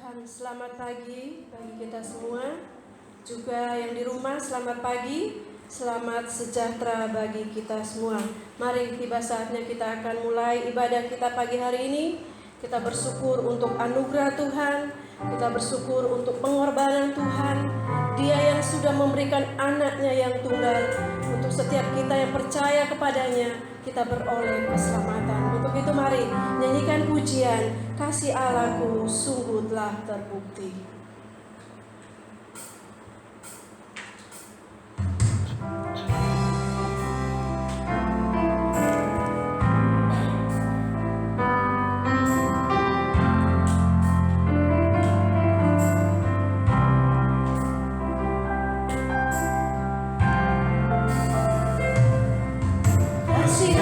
Tuhan, selamat pagi bagi kita semua. Juga yang di rumah, selamat pagi. Selamat sejahtera bagi kita semua. Mari tiba saatnya kita akan mulai ibadah kita pagi hari ini. Kita bersyukur untuk anugerah Tuhan. Kita bersyukur untuk pengorbanan Tuhan. Dia yang sudah memberikan anaknya yang tunggal. Untuk setiap kita yang percaya kepadanya, kita beroleh keselamatan. Untuk itu mari nyanyikan pujian, kasih Allahku sungguh telah terbukti. Kasih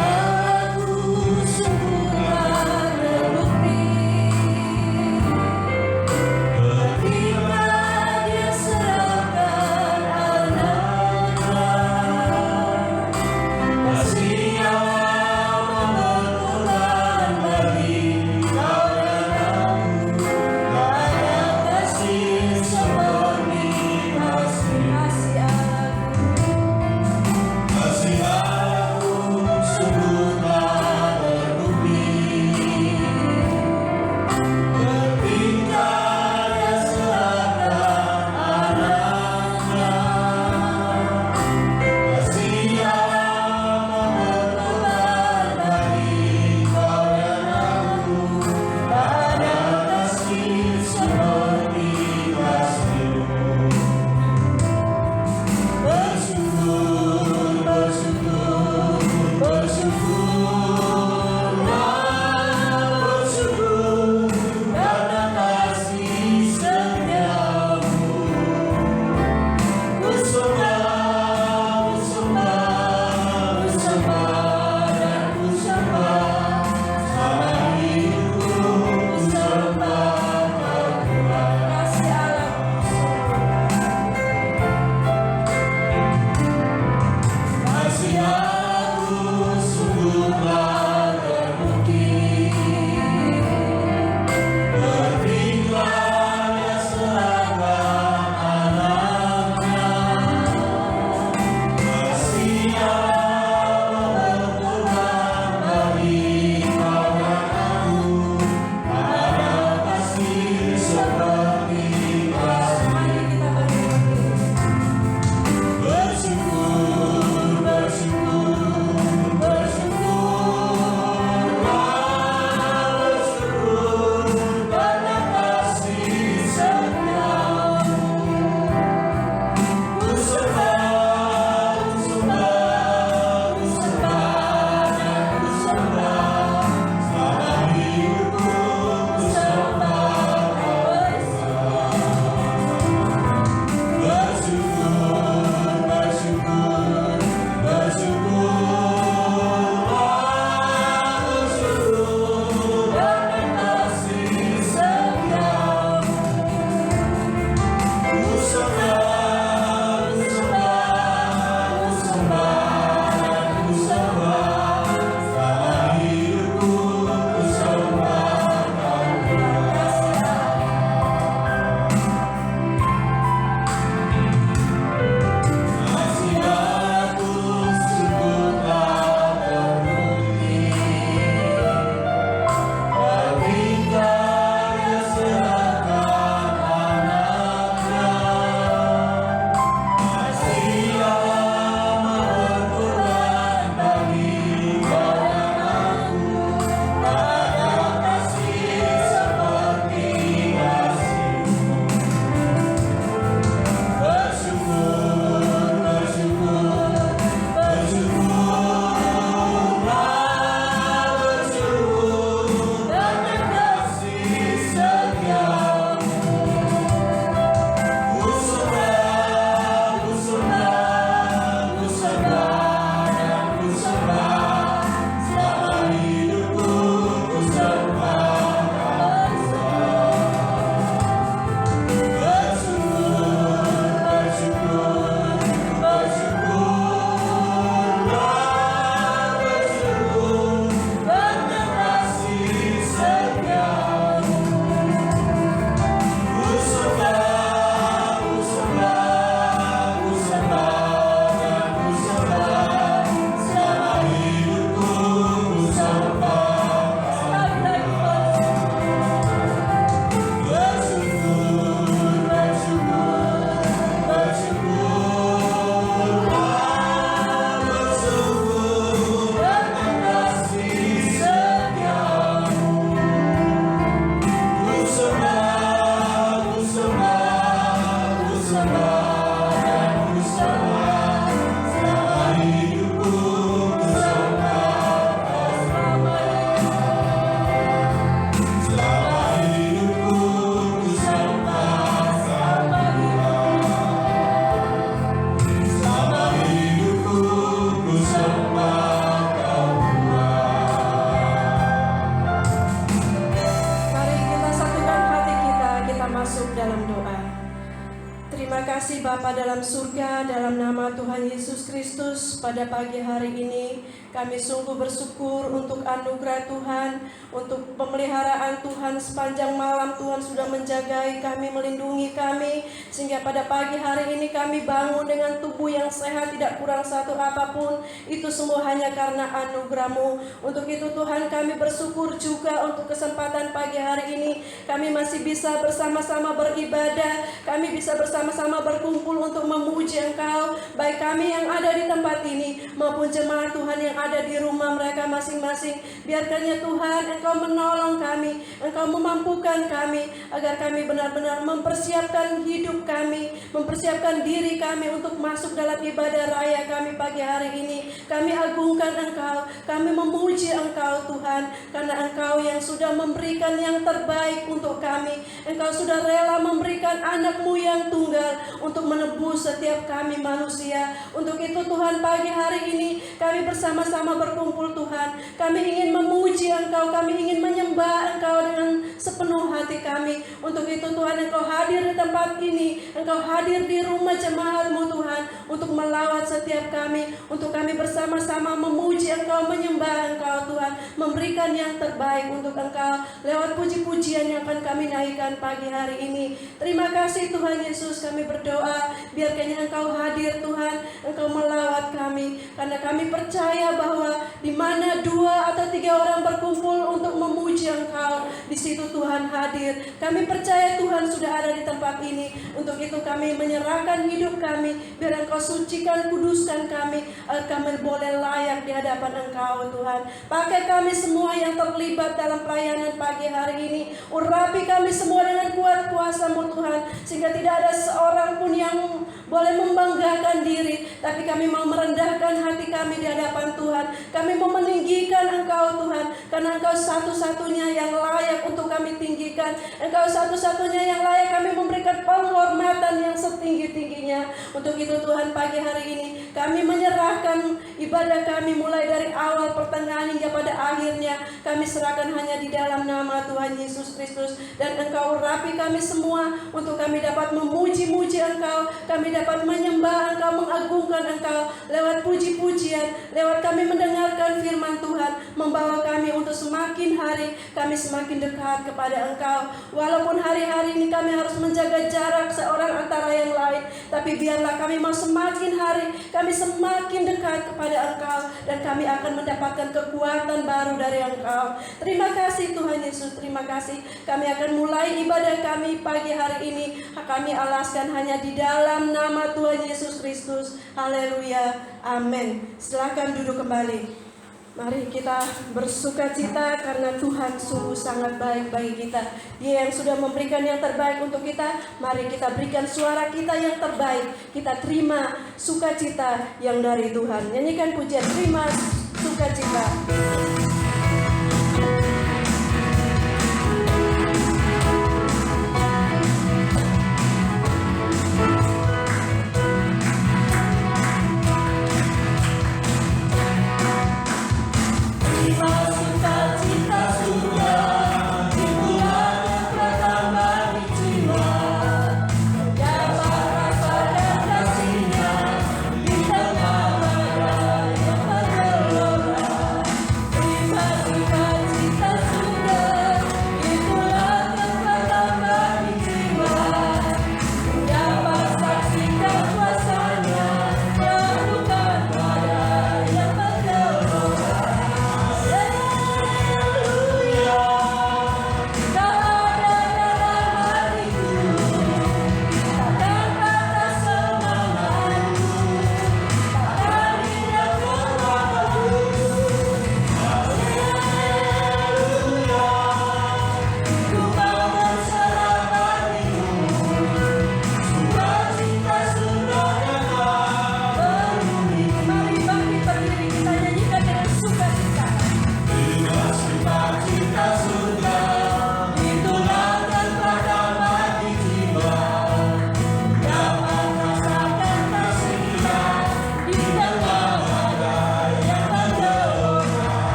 kasih Bapa dalam surga, dalam nama Tuhan Yesus Kristus, pada pagi hari ini kami sungguh bersyukur untuk anugerah Tuhan, untuk pemeliharaan Tuhan sepanjang malam. Tuhan sudah menjagai kami, melindungi kami, sehingga pada pagi hari ini kami bangun dengan tubuh yang sehat, tidak kurang satu apapun. Itu semua hanya karena anugerah-Mu. Untuk itu Tuhan, kami bersyukur juga untuk kesempatan pagi hari ini. Kami masih bisa bersama-sama beribadah, kami bisa bersama-sama berkumpul untuk memuji Engkau, baik kami yang ada di tempat ini maupun jemaat Tuhan yang ada di rumah mereka masing-masing. Biarkannya Tuhan Engkau menolong kami, Engkau memampukan kami, agar kami benar-benar mempersiapkan hidup kami, mempersiapkan diri kami untuk masuk dalam ibadah raya kami pagi hari ini. Kami agungkan Engkau, kami memuji Engkau Tuhan, karena Engkau yang sudah memberikan yang terbaik untuk kami. Engkau sudah rela memberikan anak-Mu yang tunggal untuk menebus setiap kami manusia. Untuk itu Tuhan, pagi hari ini kami bersama-sama berkumpul Tuhan. Kami ingin memuji Engkau, kami ingin menyembah Engkau dengan sepenuh hati kami. Untuk itu Tuhan, Engkau hadir di tempat ini, Engkau hadir di rumah jemaat-Mu Tuhan, untuk melawat setiap kami, untuk kami bersama-sama memuji Engkau, menyembah Engkau Tuhan, memberikan yang terbaik untuk Engkau lewat puji-pujian yang akan kami naikkan pagi hari ini. Terima kasih Tuhan Yesus, kami berdoa biarkannya Engkau hadir Tuhan, Engkau melawat kami, karena kami percaya bahwa di mana 2 atau 3 orang berkumpul untuk memuji Engkau, di situ Tuhan hadir. Kami percaya Tuhan sudah ada di tempat ini. Untuk itu kami menyerahkan hidup kami, biar Engkau sucikan, kuduskan kami, agar kami boleh layak di hadapan Engkau Tuhan. Pakai kami semua yang terlibat dalam pelayanan pagi hari ini, urapi kami semua dengan kuat kuasa-Mu Tuhan, sehingga tidak ada seorang pun yang boleh membanggakan diri, tapi kami mau merendahkan hati kami di hadapan Tuhan. Kami mau meninggikan Engkau Tuhan, karena Engkau satu-satunya yang layak untuk kami tinggikan. Engkau satu-satunya yang layak kami memberikan penghormatan yang setinggi-tingginya. Untuk itu Tuhan, pagi hari ini kami menyerahkan ibadah kami mulai dari awal, pertengahan hingga pada akhirnya. Kami serahkan hanya di dalam nama Tuhan Yesus Kristus, dan Engkau urapi kami semua untuk kami dapat memuji-muji Engkau, kami dapat menyembah Engkau, mengagungkan Engkau lewat puji-pujian, lewat kami mendengarkan firman Tuhan, membawa kami untuk semakin hari kami semakin dekat kepada Engkau. Walaupun hari-hari ini kami harus menjaga jarak seorang antara yang lain, tapi biarlah kami mau semakin hari kami semakin dekat kepada Engkau, dan kami akan mendapatkan kekuatan baru dari Engkau. Terima kasih Tuhan Yesus, terima kasih. Kami akan mulai ibadah kami pagi hari ini, kami alaskan hanya di dalam nama Tuhan Yesus Kristus. Haleluya, amin. Silakan duduk kembali. Mari kita bersukacita karena Tuhan sungguh sangat baik bagi kita. Dia yang sudah memberikan yang terbaik untuk kita. Mari kita berikan suara kita yang terbaik. Kita terima sukacita yang dari Tuhan. Nyanyikan pujian, terima sukacita. Terima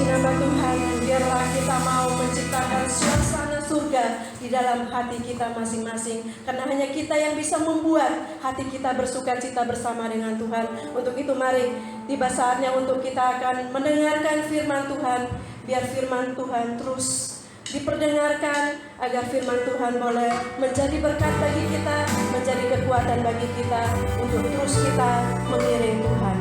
Puji nama Tuhan, biarlah kita mau menciptakan suasana surga di dalam hati kita masing-masing. Karena hanya kita yang bisa membuat hati kita bersuka cita bersama dengan Tuhan. Untuk itu mari, tiba saatnya untuk kita akan mendengarkan firman Tuhan. Biar firman Tuhan terus diperdengarkan, agar firman Tuhan boleh menjadi berkat bagi kita, menjadi kekuatan bagi kita, untuk terus kita mengiring Tuhan.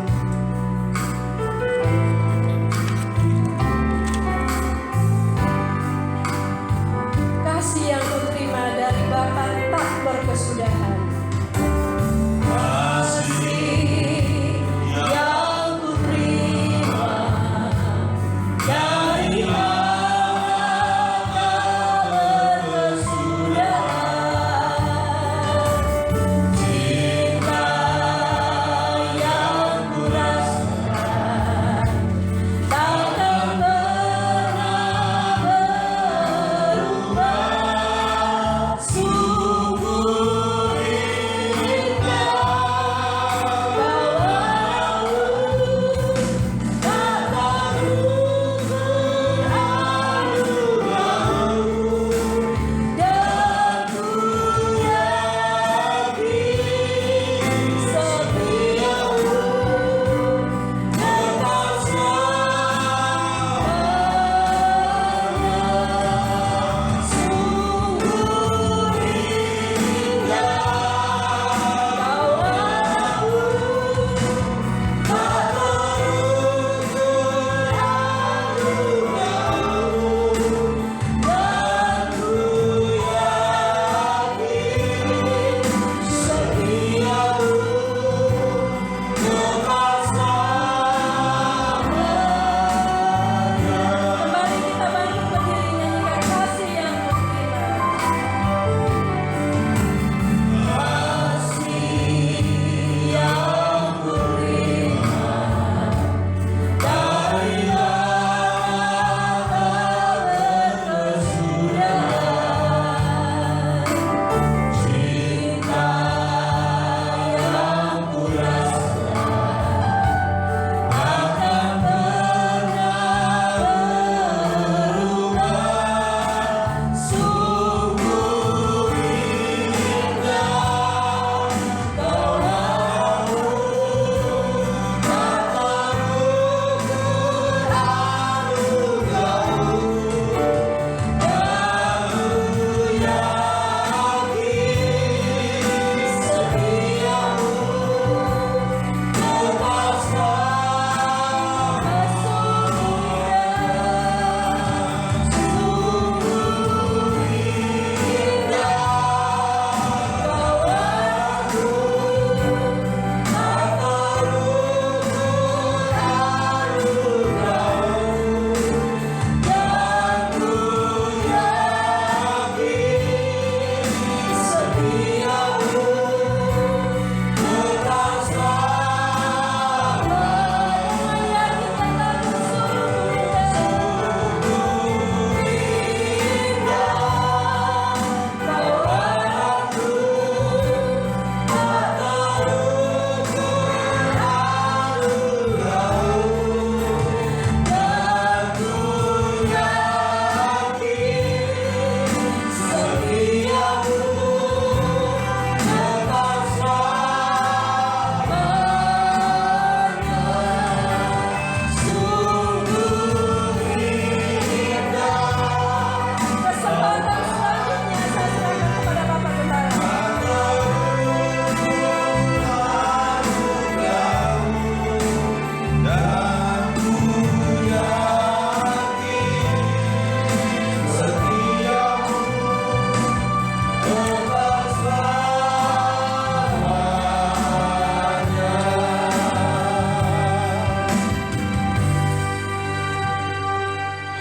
Kasih yang kuterima dari Bapa tak berkesudahan.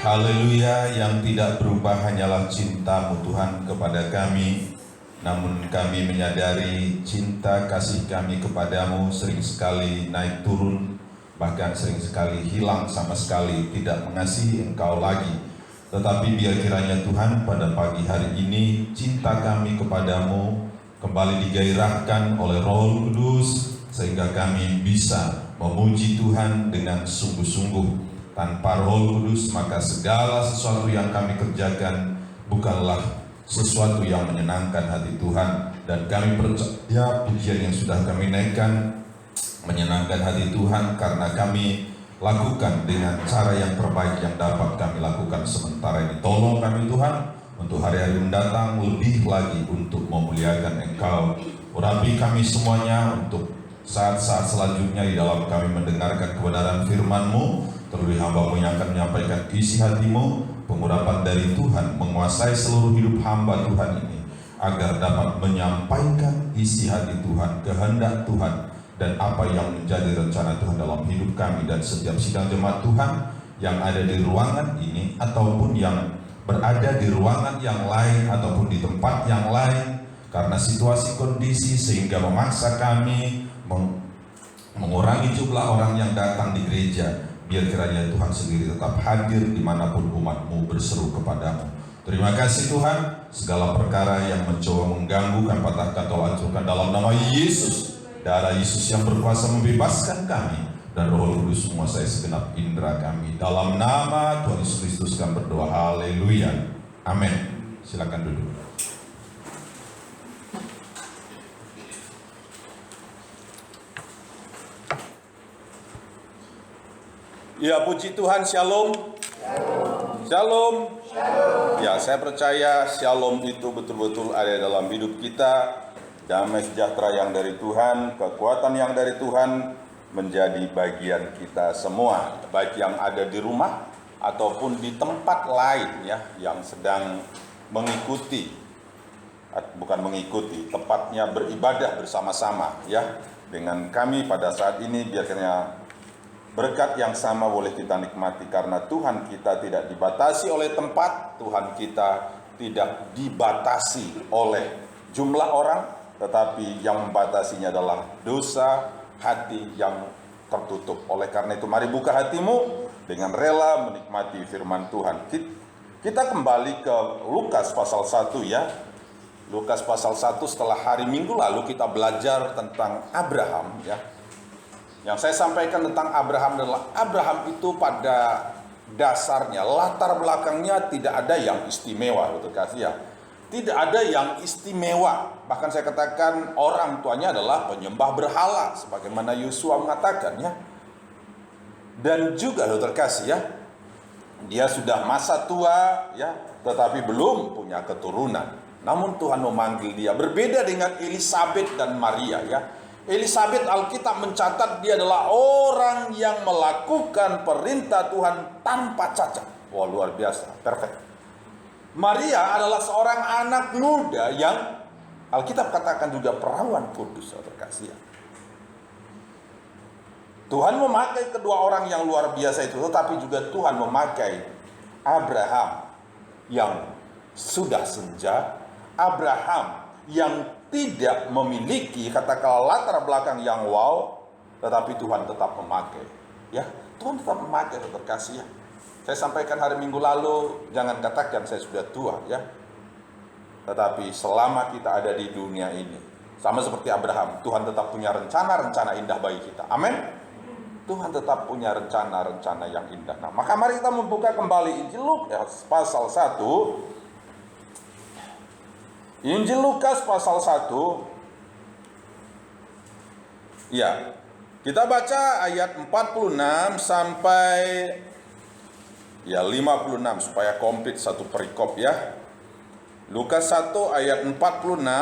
Haleluya, yang tidak berubah hanyalah cinta-Mu Tuhan kepada kami. Namun kami menyadari cinta kasih kami kepadamu sering sekali naik turun, bahkan sering sekali hilang sama sekali, tidak mengasihi Engkau lagi. Tetapi biar kiranya Tuhan pada pagi hari ini cinta kami kepadamu kembali digairahkan oleh Roh Kudus, sehingga kami bisa memuji Tuhan dengan sungguh-sungguh. Tanpa Roh Kudus, maka segala sesuatu yang kami kerjakan bukanlah sesuatu yang menyenangkan hati Tuhan. Dan kami percaya pujian yang sudah kami naikkan menyenangkan hati Tuhan, karena kami lakukan dengan cara yang terbaik yang dapat kami lakukan sementara ini. Tolong kami Tuhan, untuk hari-hari mendatang lebih lagi untuk memuliakan Engkau. Urapi kami semuanya untuk saat-saat selanjutnya di dalam kami mendengarkan kebenaran firman-Mu. Terlebih hamba-Mu yang akan menyampaikan isi hati-Mu, pengurapan dari Tuhan menguasai seluruh hidup hamba Tuhan ini, agar dapat menyampaikan isi hati Tuhan, kehendak Tuhan, dan apa yang menjadi rencana Tuhan dalam hidup kami dan setiap sidang jemaat Tuhan yang ada di ruangan ini, ataupun yang berada di ruangan yang lain, ataupun di tempat yang lain, karena situasi kondisi sehingga memaksa kami mengurangi jumlah orang yang datang di gereja. Biar kiranya Tuhan sendiri tetap hadir dimanapun umat-Mu berseru kepadamu. Terima kasih Tuhan, segala perkara yang mencoba mengganggu kami patahkan atau hancurkan dalam nama Yesus. Darah Yesus yang berkuasa membebaskan kami, dan Roh Kudus menguasai segenap indera kami. Dalam nama Tuhan Yesus Kristus kami berdoa, haleluya, amin. Silakan duduk. Ya, puji Tuhan, shalom. Shalom. Ya, saya percaya shalom itu betul-betul ada dalam hidup kita. Damai sejahtera yang dari Tuhan, kekuatan yang dari Tuhan menjadi bagian kita semua, baik yang ada di rumah ataupun di tempat lain ya, yang sedang mengikuti, tepatnya beribadah bersama-sama ya dengan kami pada saat ini. Biarnya berkat yang sama boleh kita nikmati, karena Tuhan kita tidak dibatasi oleh tempat, Tuhan kita tidak dibatasi oleh jumlah orang, tetapi yang membatasinya adalah dosa hati yang tertutup. Oleh karena itu, mari buka hatimu dengan rela menikmati firman Tuhan. Kita kembali ke Lukas pasal 1 ya. Lukas pasal 1, setelah hari Minggu lalu kita belajar tentang Abraham ya. Yang saya sampaikan tentang Abraham adalah Abraham itu pada dasarnya, latar belakangnya tidak ada yang istimewa, betul kasih ya. Tidak ada yang istimewa. Bahkan saya katakan orang tuanya adalah penyembah berhala, sebagaimana Yosua mengatakan ya. Dan juga dokter kasih ya, dia sudah masa tua ya, tetapi belum punya keturunan. Namun Tuhan memanggil dia, berbeda dengan Elisabet dan Maria ya. Elisabet, Alkitab mencatat dia adalah orang yang melakukan perintah Tuhan tanpa cacat. Wah, luar biasa, perfect. Maria adalah seorang anak muda yang Alkitab katakan juga perawan kudus, terkasih. Tuhan memakai kedua orang yang luar biasa itu, tetapi juga Tuhan memakai Abraham yang sudah senja, Abraham yang tidak memiliki katakanlah latar belakang yang wow, tetapi Tuhan tetap memakai. Ya, Tuhan tetap memakai, terkasih ya. Saya sampaikan hari Minggu lalu, jangan katakan saya sudah tua ya. Tetapi selama kita ada di dunia ini, sama seperti Abraham, Tuhan tetap punya rencana-rencana indah bagi kita. Amin. Tuhan tetap punya rencana-rencana yang indah. Nah, maka mari kita membuka kembali Injil Lukas pasal 1. Injil Lukas pasal 1. Ya, kita baca ayat 46 sampai ya 56 supaya komplit satu perikop ya. Lukas 1 ayat 46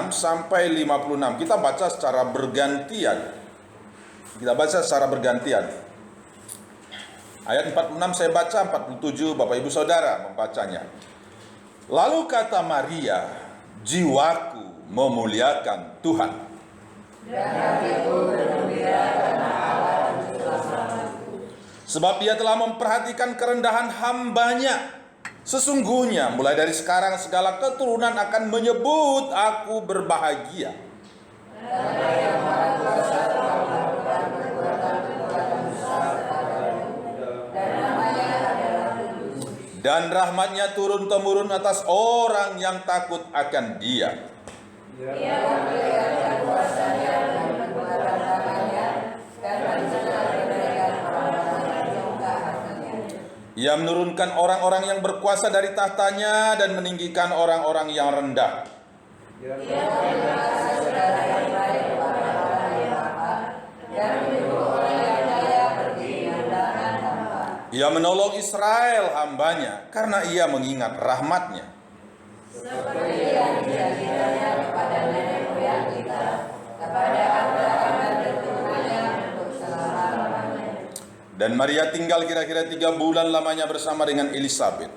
sampai 56. Kita baca secara bergantian. Ayat 46 saya baca, 47 Bapak Ibu Saudara membacanya. Lalu kata Maria, jiwaku memuliakan Tuhan, dan hatiku bergembira karena Allah Juru Selamatku, sebab Dia telah memperhatikan kerendahan hamba-Nya. Sesungguhnya mulai dari sekarang segala keturunan akan menyebut aku berbahagia. Karena Yang Maha Kuasa telah melakukan perbuatan-perbuatan besar kepadamu, dan namanya adalah kudus. Dan rahmat-Nya turun-temurun atas orang yang takut akan Dia. Dia memperlihatkan kuasa-Nya dan perbuatan tangan-Nya, dan mencegah kebaikan orang-orang yang taat-Nya. Ia menurunkan orang-orang yang berkuasa dari tahtanya dan meninggikan orang-orang yang rendah. Ia memberikan saudara yang baik kepada orang yang lapar dan menyuruh orang yang kaya pergi meninggalkan tanpa. Ia menolong Israel hambanya karena ia mengingat rahmatnya. Seperti yang dijanjikannya kepada nenek moyang kita, kepada Abraham dan keturunannya untuk selama-lamanya. Dan Maria tinggal kira-kira 3 bulan lamanya bersama dengan Elisabet,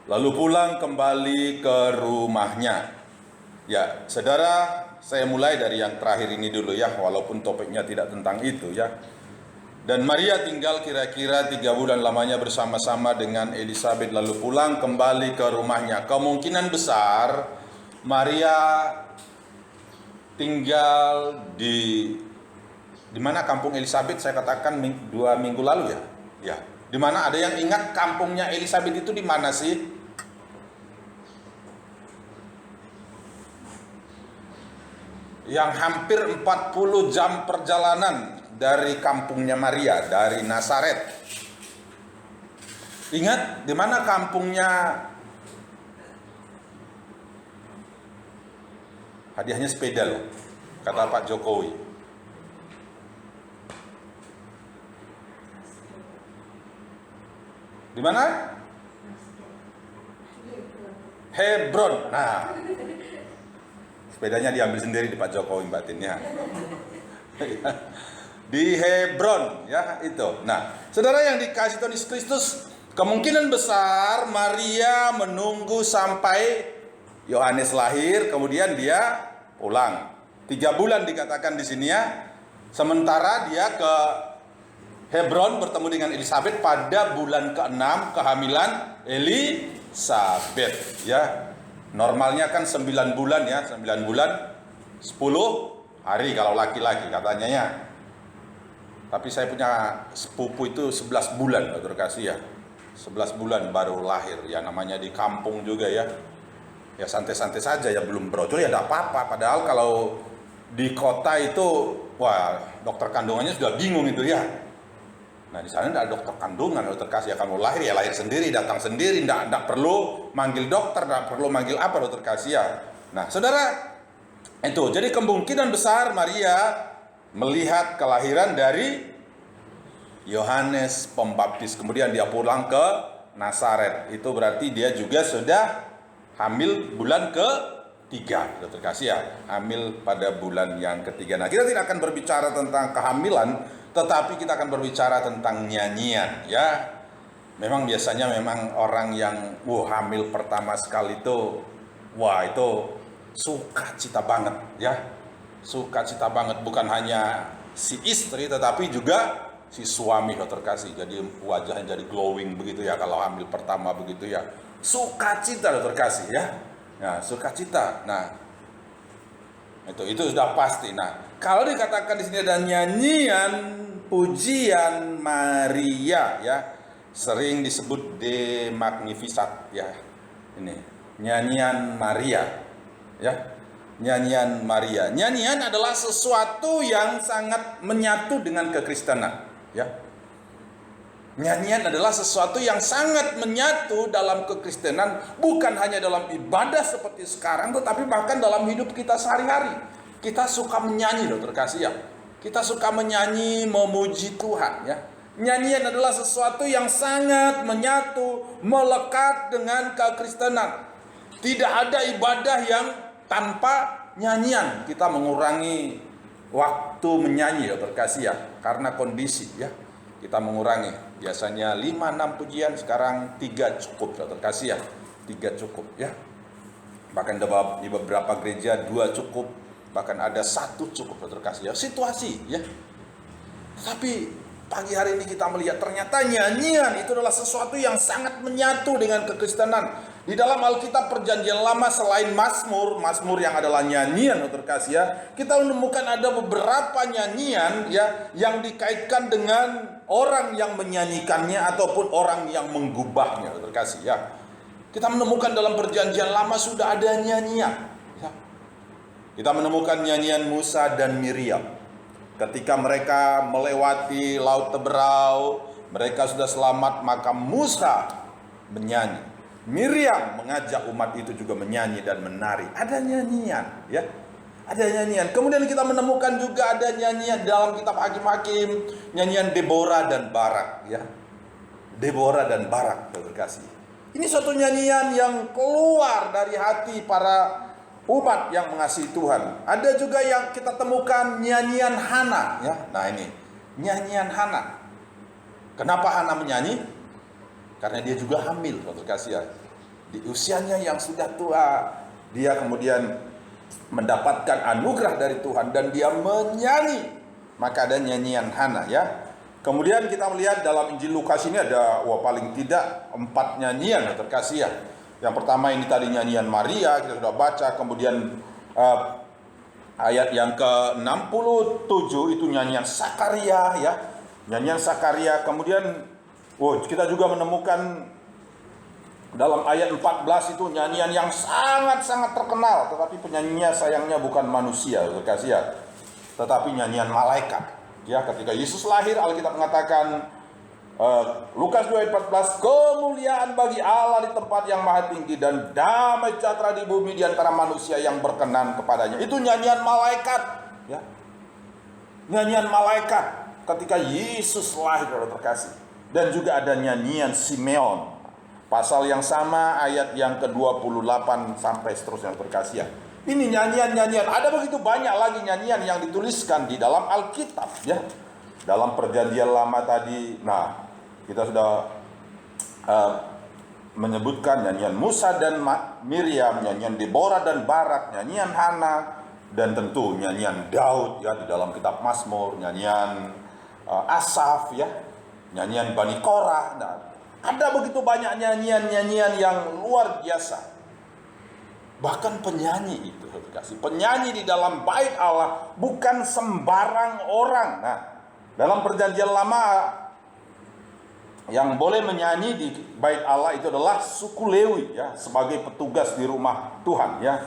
lalu pulang kembali ke rumahnya. Ya, saudara, saya mulai dari yang terakhir ini dulu ya, walaupun topiknya tidak tentang itu ya. Dan Maria tinggal kira-kira 3 bulan lamanya bersama-sama dengan Elisabet, lalu pulang kembali ke rumahnya. Kemungkinan besar Maria tinggal di mana kampung Elisabet, saya katakan 2 minggu lalu ya. Ya. Di mana ada yang ingat kampungnya Elisabet itu di mana sih? Yang hampir 40 jam perjalanan dari kampungnya Maria, dari Nazaret. Ingat di mana kampungnya? Hadiahnya sepeda loh, kata Pak Jokowi. Di mana? Hebron. Nah, sepedanya diambil sendiri di Pak Jokowi Mbak Tin ya. Di Hebron ya itu. Nah, saudara yang dikasih Tuhan Yesus Kristus, kemungkinan besar Maria menunggu sampai Yohanes lahir, kemudian dia pulang. 3 bulan dikatakan di sini ya. Sementara dia ke Hebron bertemu dengan Elisabet pada bulan ke-6 kehamilan Elisabet ya. Normalnya kan 9 bulan ya, 9 bulan 10 hari kalau laki-laki katanya ya. Tapi saya punya sepupu itu 11 bulan, Saudara kasih ya. 11 bulan baru lahir ya, namanya di kampung juga ya. Ya santai-santai saja ya, belum brocor ya enggak apa-apa. Padahal kalau di kota itu wah, dokter kandungannya sudah bingung itu ya. Nah di sana tidak ada dokter kandungan, dokter kasih ya, kamu lahir ya lahir sendiri, datang sendiri, tidak perlu manggil dokter, tidak perlu manggil apa dokter kasih ya. Nah saudara, itu jadi kemungkinan besar Maria melihat kelahiran dari Yohanes Pembaptis, kemudian dia pulang ke Nazaret. Itu berarti dia juga sudah hamil bulan ke-3, dokter kasih ya, hamil pada bulan yang ketiga. Nah kita tidak akan berbicara tentang kehamilan, tetapi kita akan berbicara tentang nyanyian ya. Memang biasanya memang orang yang hamil pertama sekali itu wah itu sukacita banget ya. Sukacita banget, bukan hanya si istri tetapi juga si suami dokter kasih. Jadi wajahnya jadi glowing begitu ya kalau hamil pertama begitu ya. Sukacita dokter kasih ya. Nah, sukacita. Nah, itu sudah pasti. Nah, kalau dikatakan di sini ada nyanyian pujian Maria ya, sering disebut De Magnificat ya. Ini nyanyian Maria ya. Nyanyian Maria. Nyanyian adalah sesuatu yang sangat menyatu dengan kekristenan ya. Nyanyian adalah sesuatu yang sangat menyatu dalam kekristenan, bukan hanya dalam ibadah seperti sekarang, tetapi bahkan dalam hidup kita sehari-hari. Kita suka menyanyi loh terkasih ya. Kita suka menyanyi, memuji Tuhan ya. Nyanyian adalah sesuatu yang sangat menyatu, melekat dengan kekristenan. Tidak ada ibadah yang tanpa nyanyian. Kita mengurangi waktu menyanyi loh terkasih ya, karena kondisi ya. Kita mengurangi, biasanya 5-6 pujian, sekarang 3 cukup, dokter kasih ya, 3 cukup ya. Bahkan di beberapa gereja 2 cukup, bahkan ada 1 cukup, dokter kasih ya, situasi ya. Tapi pagi hari ini kita melihat ternyata nyanyian itu adalah sesuatu yang sangat menyatu dengan kekristenan. Di dalam Alkitab Perjanjian Lama selain Mazmur yang adalah nyanyian dokter kasih ya, kita menemukan ada beberapa nyanyian ya yang dikaitkan dengan orang yang menyanyikannya ataupun orang yang menggubahnya dokter kasih ya. Kita menemukan dalam Perjanjian Lama sudah ada nyanyian ya. Kita menemukan nyanyian Musa dan Miriam ketika mereka melewati Laut Teberau, mereka sudah selamat, maka Musa menyanyi. Miriam mengajak umat itu juga menyanyi dan menari. Ada nyanyian, ya. Ada nyanyian. Kemudian kita menemukan juga ada nyanyian dalam kitab Hakim-Hakim, nyanyian Deborah dan Barak, ya. Deborah dan Barak, terkasih. Ini suatu nyanyian yang keluar dari hati para umat yang mengasihi Tuhan. Ada juga yang kita temukan nyanyian Hana, ya. Nah ini nyanyian Hana. Kenapa Hana menyanyi? Karena dia juga hamil, terkasih ya. Di usianya yang sudah tua, dia kemudian mendapatkan anugerah dari Tuhan dan dia menyanyi. Maka ada nyanyian Hana, ya. Kemudian kita melihat dalam Injil Lukas ini ada paling tidak 4 nyanyian, terkasih ya. Yang pertama ini tadi nyanyian Maria, kita sudah baca. Kemudian ayat yang ke-67 itu nyanyian Sakaria, ya. Nyanyian Sakaria. Kemudian kita juga menemukan dalam ayat 14 itu nyanyian yang sangat-sangat terkenal, tetapi penyanyinya sayangnya bukan manusia, terkasih ya, tetapi nyanyian malaikat. Ya, ketika Yesus lahir, Alkitab mengatakan Lukas 2 ayat 14, kemuliaan bagi Allah di tempat yang maha tinggi dan damai sejahtera di bumi di antara manusia yang berkenan kepadanya. Itu nyanyian malaikat, ya. Nyanyian malaikat ketika Yesus lahir, terkasih. Dan juga ada nyanyian Simeon, pasal yang sama, ayat yang ke-28 sampai seterusnya, terkasih ya. Ini nyanyian-nyanyian, ada begitu banyak lagi nyanyian yang dituliskan di dalam Alkitab, ya. Dalam perjanjian lama tadi, nah kita sudah menyebutkan nyanyian Musa dan Miriam, nyanyian Deborah dan Barak, nyanyian Hana, dan tentu nyanyian Daud, ya, di dalam kitab Mazmur, nyanyian Asaf, ya, nyanyian Bani Korah. Nah, ada begitu banyak nyanyian-nyanyian yang luar biasa. Bahkan penyanyi itu, penyanyi di dalam bait Allah bukan sembarang orang. Nah, dalam perjanjian lama yang boleh menyanyi di bait Allah itu adalah suku Lewi, ya, sebagai petugas di rumah Tuhan, ya.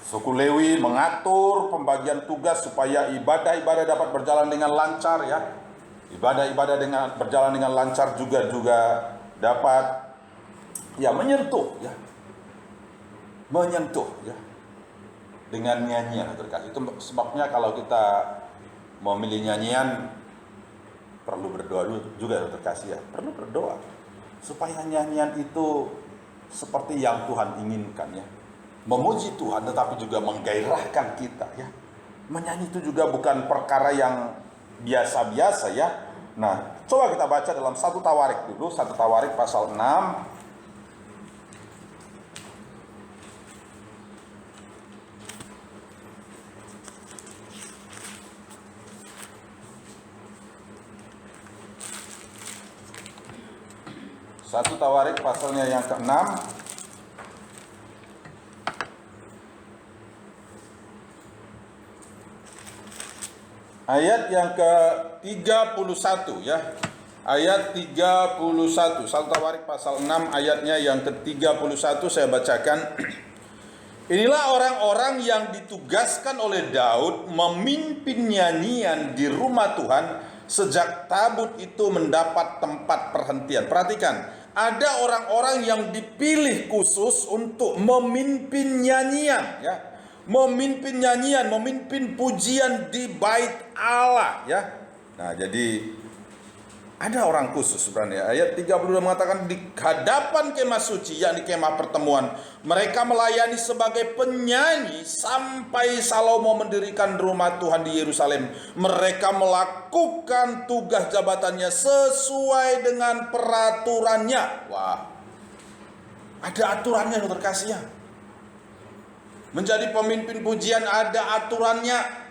Suku Lewi mengatur pembagian tugas supaya ibadah-ibadah dapat berjalan dengan lancar, ya. Ibadah-ibadah berjalan dengan lancar juga dapat, ya, menyentuh, ya, dengan nyanyian, terkasih. Itu sebabnya kalau kita memilih nyanyian perlu berdoa juga, terkasih, ya. Perlu berdoa supaya nyanyian itu seperti yang Tuhan inginkan, ya. Memuji Tuhan tetapi juga menggairahkan kita, ya. Menyanyi itu juga bukan perkara yang biasa-biasa, ya. Nah, coba kita baca dalam 1 Tawarik dulu, 1 Tawarik pasal 6. Satu Tawarik pasalnya yang ke-6. Ayat yang ke-31, ya. Ayat 31. 1 Tawarik pasal 6 ayatnya yang ke-31 saya bacakan. Inilah orang-orang yang ditugaskan oleh Daud memimpin nyanyian di rumah Tuhan sejak tabut itu mendapat tempat perhentian. Perhatikan, ada orang-orang yang dipilih khusus untuk memimpin nyanyian, ya. Memimpin nyanyian, memimpin pujian di bait Allah, ya. Nah, jadi ada orang khusus sebenarnya. Ayat 32 mengatakan di hadapan kemah suci, yakni kemah pertemuan, mereka melayani sebagai penyanyi sampai Salomo mendirikan rumah Tuhan di Yerusalem. Mereka melakukan tugas jabatannya sesuai dengan peraturannya. Wah, ada aturannya, terkasih, ya. Menjadi pemimpin pujian ada aturannya.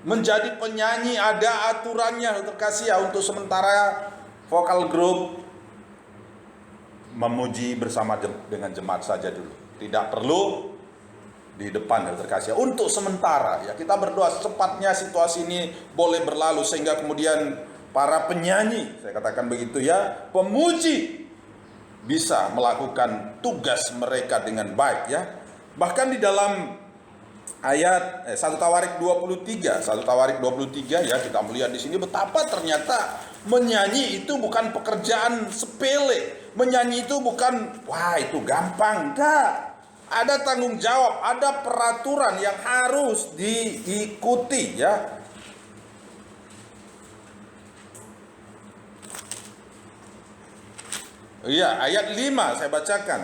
Menjadi penyanyi ada aturannya, terkasih, ya. Untuk sementara vokal group memuji bersama dengan jemaat saja dulu. Tidak perlu di depan, terkasih, ya. Untuk sementara, ya, kita berdoa secepatnya situasi ini boleh berlalu sehingga kemudian para penyanyi, saya katakan begitu, ya, pemuji bisa melakukan tugas mereka dengan baik, ya. Bahkan di dalam ayat 1 Tawarik 23, 1 Tawarik 23, ya, kita melihat di sini betapa ternyata Menyanyi itu bukan pekerjaan sepele. Menyanyi itu bukan, wah itu gampang. Enggak. Ada tanggung jawab, ada peraturan yang harus diikuti ya. Iya, ayat 5 saya bacakan.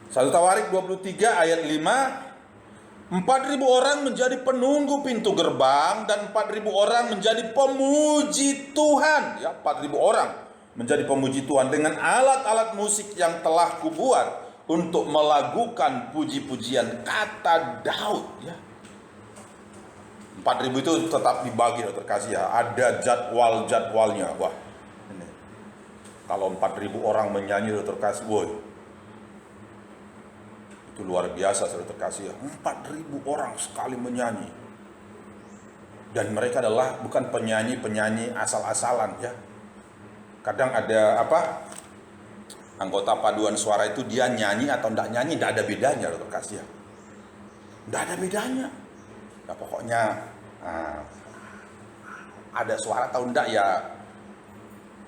1 Tawarik 23 ayat 5. 4.000 orang menjadi penunggu pintu gerbang dan 4.000 orang menjadi pemuji Tuhan. Ya, 4.000 orang menjadi pemuji Tuhan dengan alat-alat musik yang telah kubuat untuk melakukan puji-pujian, kata Daud. Ya. 4.000 itu tetap dibagi, terkasih ya. Ada jadwalnya. Wah, ini. Kalau 4.000 orang menyanyi, terkasih, woi. Itu luar biasa, saudara terkasih ya. 4.000 orang sekali menyanyi. Dan mereka adalah bukan penyanyi asal-asalan ya. Kadang ada anggota paduan suara itu dia nyanyi atau enggak nyanyi, enggak ada bedanya, saudara terkasih ya. Enggak ada bedanya. Nah, pokoknya ada suara atau enggak ya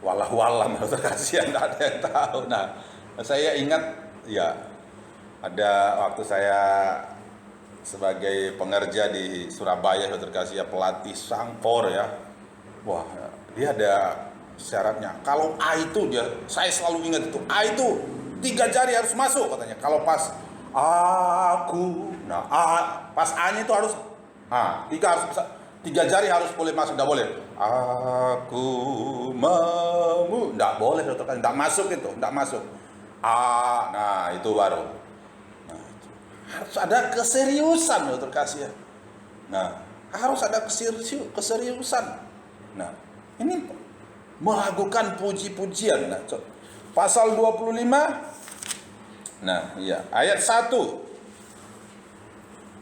walah-walam, saudara terkasih ya, enggak ada yang tahu. Nah, saya ingat ya, ada waktu saya sebagai pengerja di Surabaya, terkasih ya, pelatih sangkor ya. Wah, dia ada syaratnya. Kalau A itu saya selalu ingat itu. A itu 3 jari harus masuk katanya. Kalau pas aku, nah pas A-nya itu harus 3 jari harus boleh masuk, enggak boleh. Aku enggak boleh, terkasih, enggak masuk itu, enggak masuk. Nah itu baru. Harus ada keseriusan, terkasih ya. Nah, harus ada keseriusan. Nah, ini melakukan puji-pujian. Nah, pasal 25. Nah, iya, ayat 1.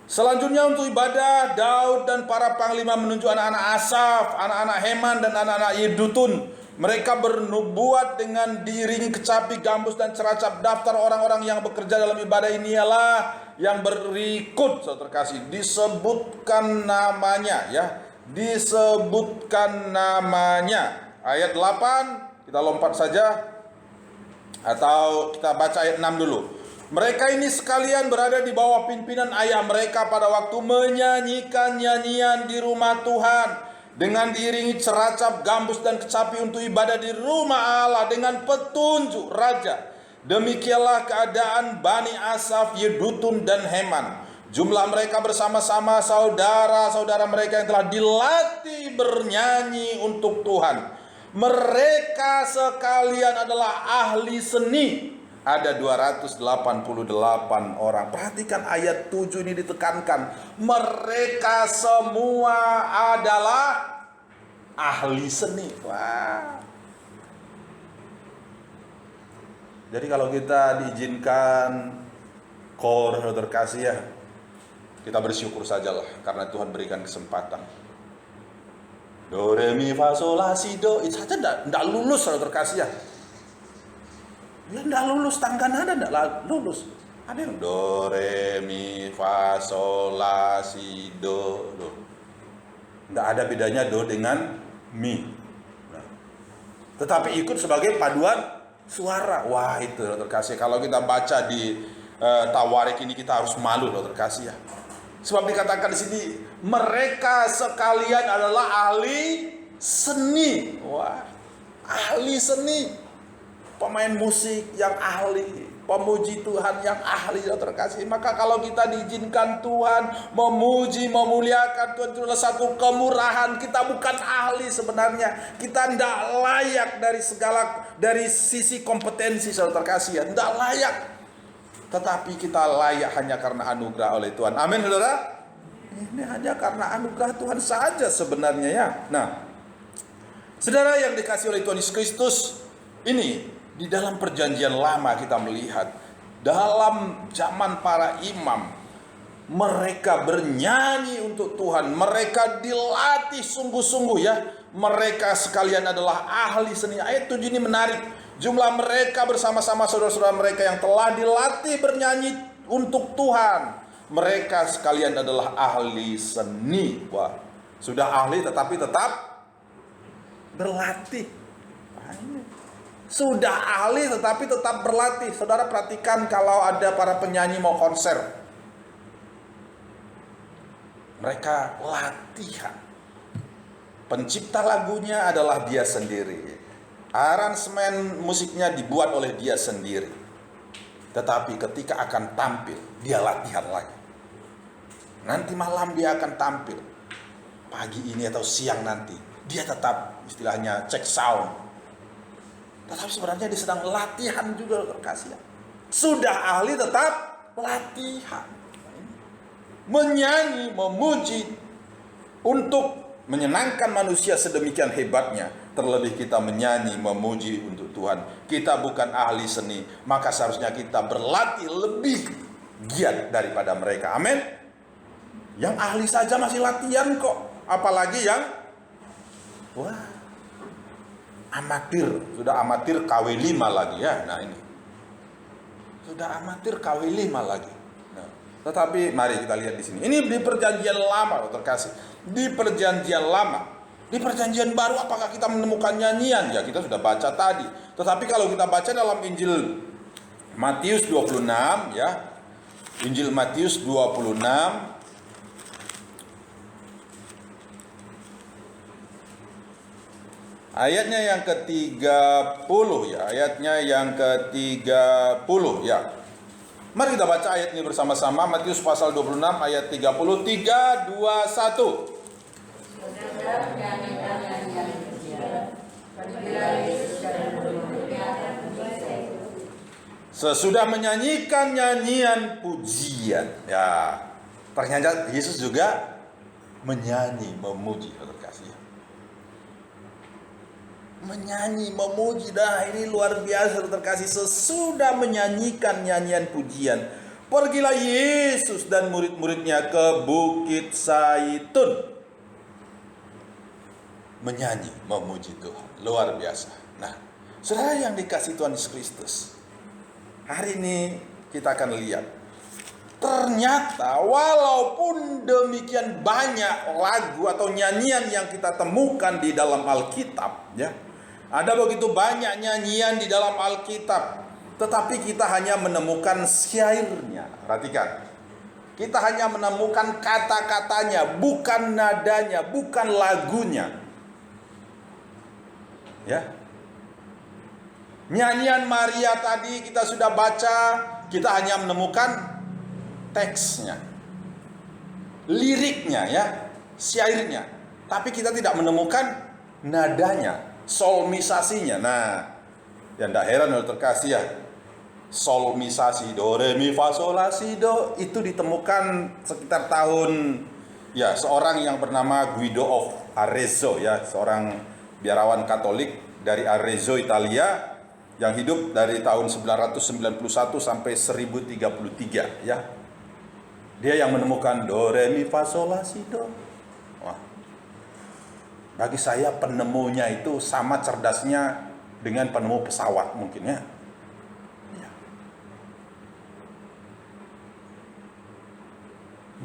Selanjutnya untuk ibadah, Daud dan para panglima menunjuk anak-anak Asaf, anak-anak Heman dan anak-anak Yedutun. Mereka bernubuat dengan diiringi kecapi, gambus dan ceracap. Daftar orang-orang yang bekerja dalam ibadah ini ialah yang berikut, saudara terkasih. Disebutkan namanya ya. Disebutkan namanya. Ayat 8, kita lompat saja. Atau kita baca ayat 6 dulu. Mereka ini sekalian berada di bawah pimpinan ayah mereka pada waktu menyanyikan nyanyian di rumah Tuhan, dengan diiringi ceracap, gambus dan kecapi untuk ibadah di rumah Allah dengan petunjuk raja. Demikianlah keadaan Bani Asaf, Yedutun dan Heman. Jumlah mereka bersama-sama saudara-saudara mereka yang telah dilatih bernyanyi untuk Tuhan. Mereka sekalian adalah ahli seni. Ada 288 orang. Perhatikan ayat 7 ini ditekankan. Mereka semua adalah ahli seni. Wah. Jadi kalau kita diizinkan saudara terkasih ya, kita bersyukur sajalah karena Tuhan berikan kesempatan. Do, re, mi, fa, sol, la, si, do. Itu saja enggak lulus, saudara terkasih ya. Dia enggak lulus, tangga nada enggak lulus. Ada yang do, re, mi, fa, sol, la, si, do. Enggak ada bedanya do dengan mi. Nah, tetapi ikut sebagai paduan suara. Wah, itu terkasih. Kalau kita baca di Tawarik ini kita harus malu, terkasih ya. Sebab dikatakan di sini mereka sekalian adalah ahli seni. Wah, ahli seni. Pemain musik yang ahli, pemuji Tuhan yang ahli, terkasih. Maka kalau kita diizinkan Tuhan memuji, memuliakan Tuhan, itu adalah satu kemurahan. Kita bukan ahli sebenarnya. Kita tidak layak dari sisi kompetensi, saudara terkasih ya. Tidak layak. Tetapi kita layak hanya karena anugerah oleh Tuhan. Amin, saudara. Ini hanya karena anugerah Tuhan saja sebenarnya ya. Nah, saudara yang dikasih oleh Tuhan Yesus Kristus, ini di dalam perjanjian lama kita melihat dalam zaman para imam, mereka bernyanyi untuk Tuhan, mereka dilatih sungguh-sungguh ya. Mereka sekalian adalah ahli seni. Ayat 7 ini menarik. Jumlah mereka bersama-sama saudara-saudara mereka yang telah dilatih bernyanyi untuk Tuhan. Mereka sekalian adalah ahli seni. Wah, Sudah ahli tetapi tetap berlatih. Sudah ahli tetapi tetap berlatih. Saudara perhatikan kalau ada para penyanyi mau konser, mereka latihan. Pencipta lagunya adalah dia sendiri. Aransemen musiknya dibuat oleh dia sendiri. Tetapi ketika akan tampil, dia latihan lagi. Nanti malam dia akan tampil. Pagi ini atau siang nanti, dia tetap istilahnya cek sound. Tetapi sebenarnya dia sedang latihan juga, terkasih. Sudah ahli tetap latihan. Menyanyi, memuji untuk menyenangkan manusia sedemikian hebatnya. Terlebih kita menyanyi, memuji untuk Tuhan. Kita bukan ahli seni, maka seharusnya kita berlatih lebih giat daripada mereka. Amin. Yang ahli saja masih latihan kok, apalagi yang amatir. Sudah amatir KW5 lagi ya. Nah ini sudah amatir KW5 lagi. Nah, tetapi mari kita lihat di sini. Ini di perjanjian lama, terkasih. Di perjanjian lama. Di perjanjian baru apakah kita menemukan nyanyian? Ya kita sudah baca tadi. Tetapi kalau kita baca dalam Injil Matius 26 ya. Injil Matius 26 ayatnya yang ke-30 ya, ayatnya yang ke-30 ya. Mari kita baca ayat ini bersama-sama. Matius pasal 26 ayat 30. 3, 2, 1. Sesudah menyanyikan nyanyian pujian. Ya, ternyata Yesus juga menyanyi, memuji, terkasih. Menyanyi, memuji, dah ini luar biasa terkasih. Sesudah menyanyikan nyanyian pujian, pergilah Yesus dan murid-muridnya ke Bukit Zaitun. Menyanyi, memuji Tuhan, luar biasa. Nah, saudara yang dikasih Tuhan Yesus Kristus, hari ini kita akan lihat, ternyata walaupun demikian banyak lagu atau nyanyian yang kita temukan di dalam Alkitab, ya, ada begitu banyak nyanyian di dalam Alkitab, tetapi kita hanya menemukan syairnya. Perhatikan, kita hanya menemukan kata-katanya, bukan nadanya, bukan lagunya. Ya, nyanyian Maria tadi kita sudah baca, kita hanya menemukan teksnya, liriknya, ya, syairnya, tapi kita tidak menemukan nadanya, solmisasinya. Nah, yang tidak heran oleh terkasih ya, solmisasi do re mi fa sol la si do itu ditemukan sekitar tahun ya seorang yang bernama Guido of Arezzo ya, seorang biarawan Katolik dari Arezzo, Italia, yang hidup dari tahun 991 sampai 1033 ya. Dia yang menemukan do re mi fa sol la si do. Wah. Bagi saya penemunya itu sama cerdasnya dengan penemu pesawat mungkin ya.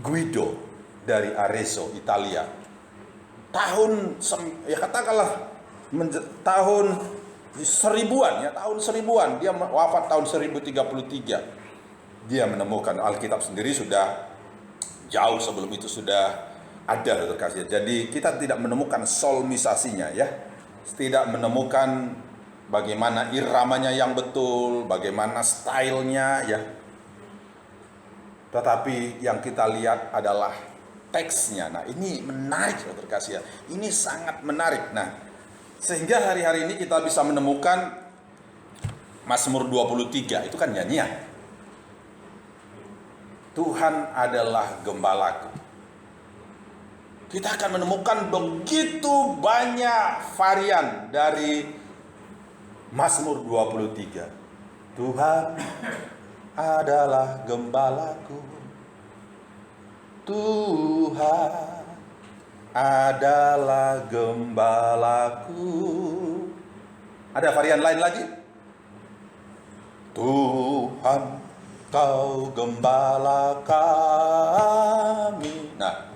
Guido dari Arezzo, Italia. Tahun ya katakanlah tahun 1000-an ya, tahun 1000-an, dia wafat tahun 1033. Dia menemukan Alkitab sendiri sudah jauh sebelum itu sudah ada terkasih. Jadi kita tidak menemukan solmisasinya ya. Tidak menemukan bagaimana iramanya yang betul, bagaimana stylenya ya. Tetapi yang kita lihat adalah teksnya. Nah, ini menarik terkasih ya. Ini sangat menarik. Nah, sehingga hari-hari ini kita bisa menemukan Mazmur 23, itu kan nyanyian. Tuhan adalah gembalaku. Kita akan menemukan begitu banyak varian dari Mazmur 23. Tuhan adalah gembalaku. Tuhan adalah gembalaku. Ada varian lain lagi? Tuhan, Kau gembala kami. Nah,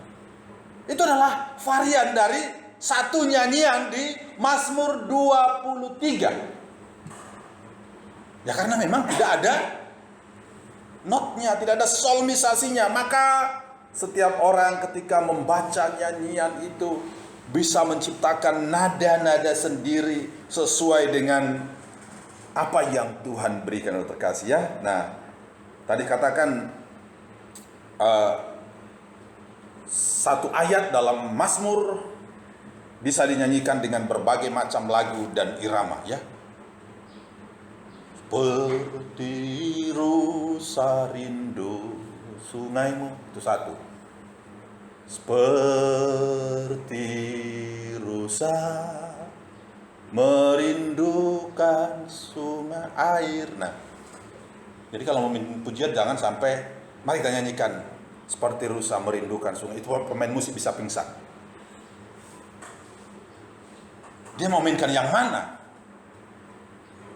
Itu adalah varian dari satu nyanyian di Mazmur 23. Ya karena memang tidak ada notnya, tidak ada solmisasinya. Maka setiap orang ketika membaca nyanyian itu bisa menciptakan nada-nada sendiri sesuai dengan apa yang Tuhan berikan oleh terkasih ya. Nah, tadi katakan satu ayat dalam Mazmur bisa dinyanyikan dengan berbagai macam lagu dan irama ya. Seperti rusa rindu sungaimu, itu satu. Seperti rusa merindukan sungai air. Nah, jadi kalau memimpin pujian jangan sampai mari kita nyanyikan seperti rusa merindukan sungai. Itu pemain musik bisa pingsan. Dia mau mainkan yang mana?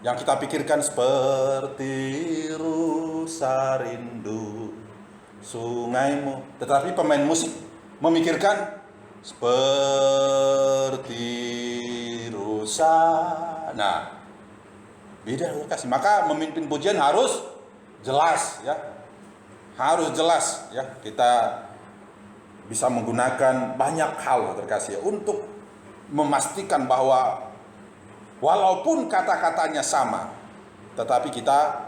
Yang kita pikirkan seperti rusa rindu sungaimu. Tetapi pemain musik memikirkan seperti rusa. Nah, beda lokasi. Maka memimpin pujian harus jelas ya. Harus jelas ya. Kita bisa menggunakan banyak hal terkasih untuk memastikan bahwa walaupun kata-katanya sama, tetapi kita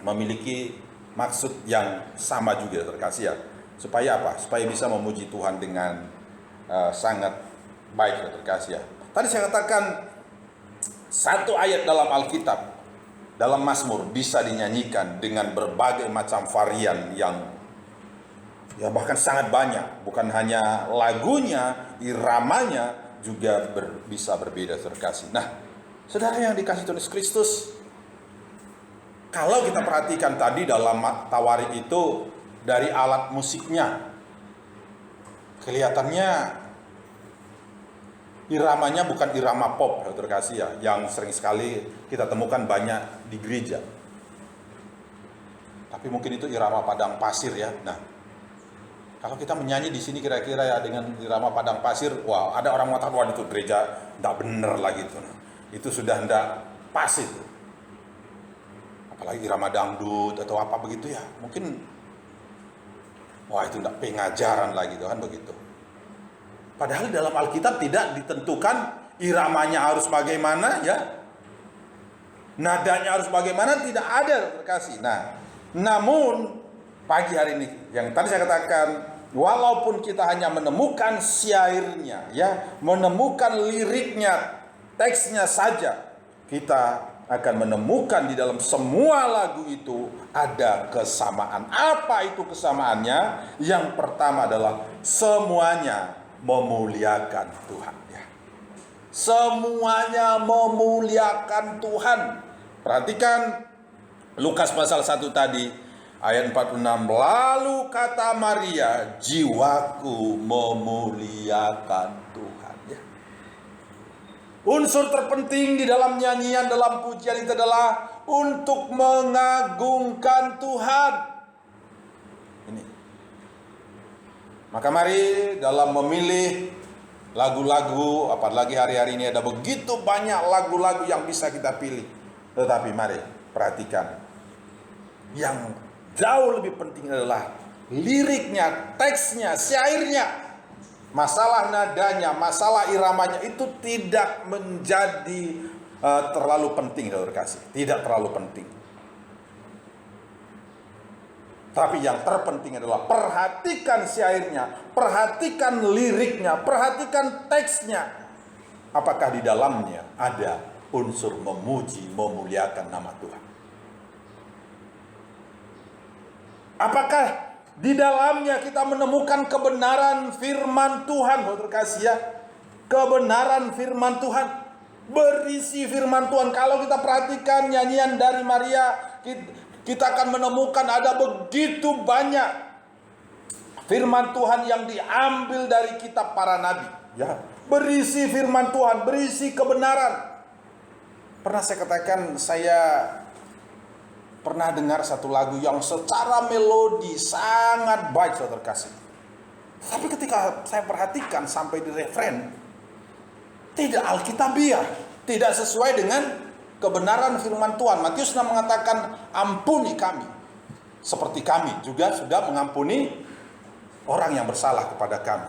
memiliki maksud yang sama juga terkasih ya. Supaya apa? Supaya bisa memuji Tuhan dengan sangat baik terkasih ya. Tadi saya katakan satu ayat dalam Alkitab, dalam Mazmur bisa dinyanyikan dengan berbagai macam varian yang ya bahkan sangat banyak. Bukan hanya lagunya, iramanya juga bisa berbeda terkasih. Nah, saudara yang dikasih Tuhan Yesus Kristus, kalau kita perhatikan tadi dalam Tawarik itu dari alat musiknya, kelihatannya iramanya bukan irama pop terkasih ya, yang sering sekali kita temukan banyak di gereja. Tapi mungkin itu irama padang pasir ya. Nah, kalau kita menyanyi di sini kira-kira ya dengan irama padang pasir, wah ada orang mengatakan wah itu gereja tidak benar lagi itu. Itu sudah tidak pas itu. Apalagi irama dangdut atau apa begitu ya, mungkin wah itu tidak pengajaran lagi tuh kan begitu. Padahal dalam Alkitab tidak ditentukan iramanya harus bagaimana ya, nadanya harus bagaimana, tidak ada terkasih. Nah, namun pagi hari ini yang tadi saya katakan, walaupun kita hanya menemukan syairnya ya, menemukan liriknya, teksnya saja, kita akan menemukan di dalam semua lagu itu ada kesamaan. Apa itu kesamaannya? Yang pertama adalah semuanya memuliakan Tuhan ya. Semuanya memuliakan Tuhan. Perhatikan Lukas pasal 1 tadi ayat 46. Lalu kata Maria, jiwaku memuliakan Tuhan ya. Unsur terpenting di dalam nyanyian, dalam pujian itu adalah untuk mengagungkan Tuhan. Ini. Maka mari dalam memilih lagu-lagu, apalagi hari-hari ini ada begitu banyak lagu-lagu yang bisa kita pilih. Tetapi mari perhatikan, yang jauh lebih penting adalah liriknya, teksnya, syairnya. Masalah nadanya, masalah iramanya itu tidak menjadi terlalu penting, saudara kasih. Tidak terlalu penting. Tapi yang terpenting adalah perhatikan syairnya, perhatikan liriknya, perhatikan teksnya. Apakah di dalamnya ada unsur memuji, memuliakan nama Tuhan? Apakah di dalamnya kita menemukan kebenaran firman Tuhan, saudara kasih ya? Kebenaran firman Tuhan, berisi firman Tuhan. Kalau kita perhatikan nyanyian dari Maria, kita akan menemukan ada begitu banyak firman Tuhan yang diambil dari kitab para nabi. Ya, berisi firman Tuhan, berisi kebenaran. Pernah saya katakan, saya pernah dengar satu lagu yang secara melodi sangat baik, saudara kasih. Tapi ketika saya perhatikan sampai di referen, tidak alkitabiah, tidak sesuai dengan kebenaran firman Tuhan. Matius sudah mengatakan, ampuni kami, seperti kami juga sudah mengampuni orang yang bersalah kepada kami.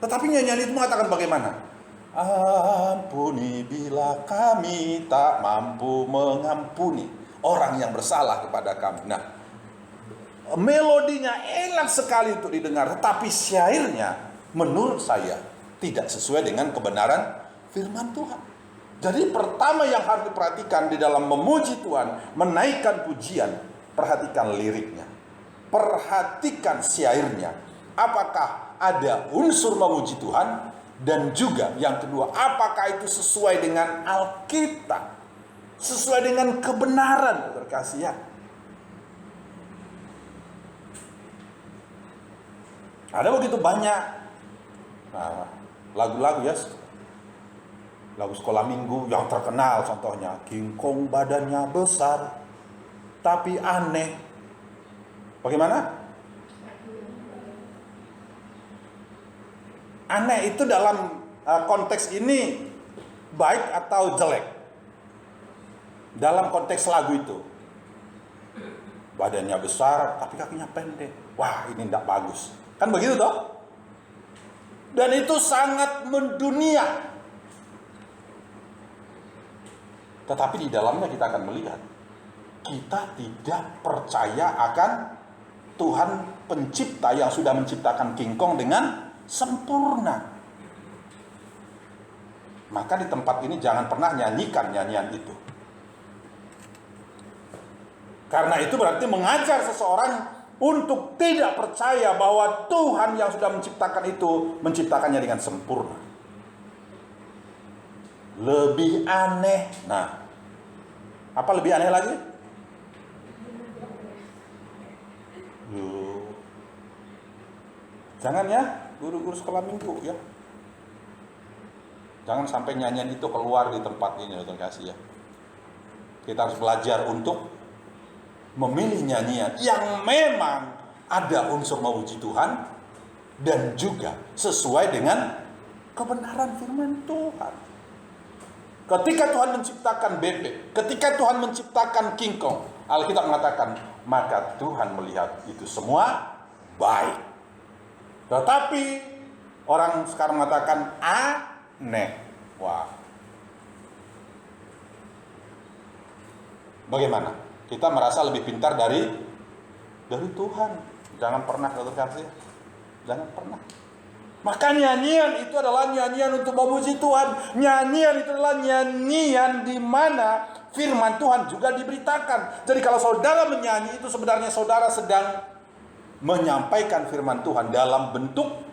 Tetapi nyanyian itu mengatakan bagaimana? Ampuni bila kami tak mampu mengampuni orang yang bersalah kepada kami. Nah, melodinya enak sekali untuk didengar, tetapi syairnya menurut saya tidak sesuai dengan kebenaran firman Tuhan. Jadi pertama yang harus diperhatikan di dalam memuji Tuhan, menaikkan pujian, perhatikan liriknya, perhatikan syairnya. Apakah ada unsur memuji Tuhan? Dan juga yang kedua, apakah itu sesuai dengan Alkitab, sesuai dengan kebenaran, terkasih ya. Ada begitu banyak lagu-lagu ya, lagu sekolah minggu yang terkenal, contohnya King Kong badannya besar tapi aneh. Bagaimana? Aneh itu dalam konteks ini baik atau jelek? Dalam konteks lagu itu, badannya besar tapi kakinya pendek. Wah, ini tidak bagus. Kan begitu toh? Dan itu sangat mendunia. Tetapi di dalamnya kita akan melihat, kita tidak percaya akan Tuhan pencipta yang sudah menciptakan King Kong dengan sempurna. Maka di tempat ini jangan pernah nyanyikan nyanyian itu. Karena itu berarti mengajar seseorang untuk tidak percaya bahwa Tuhan yang sudah menciptakan itu menciptakannya dengan sempurna. Lebih aneh. Nah, apa lebih aneh lagi? Jangan ya, guru-guru sekolah minggu ya. Jangan sampai nyanyian itu keluar di tempat ini, terkasih ya. Kita harus belajar untuk memilih nyanyian yang memang ada unsur memuji Tuhan dan juga sesuai dengan kebenaran firman Tuhan. Ketika Tuhan menciptakan bebek, ketika Tuhan menciptakan King Kong, Alkitab mengatakan, maka Tuhan melihat itu semua baik. Tetapi orang sekarang mengatakan aneh. Wah. Bagaimana? Kita merasa lebih pintar dari Tuhan. Jangan pernah, terkasih. Jangan pernah. Maka nyanyian itu adalah nyanyian untuk memuji Tuhan. Nyanyian itu adalah nyanyian di mana firman Tuhan juga diberitakan. Jadi kalau saudara menyanyi itu sebenarnya saudara sedang menyampaikan firman Tuhan dalam bentuk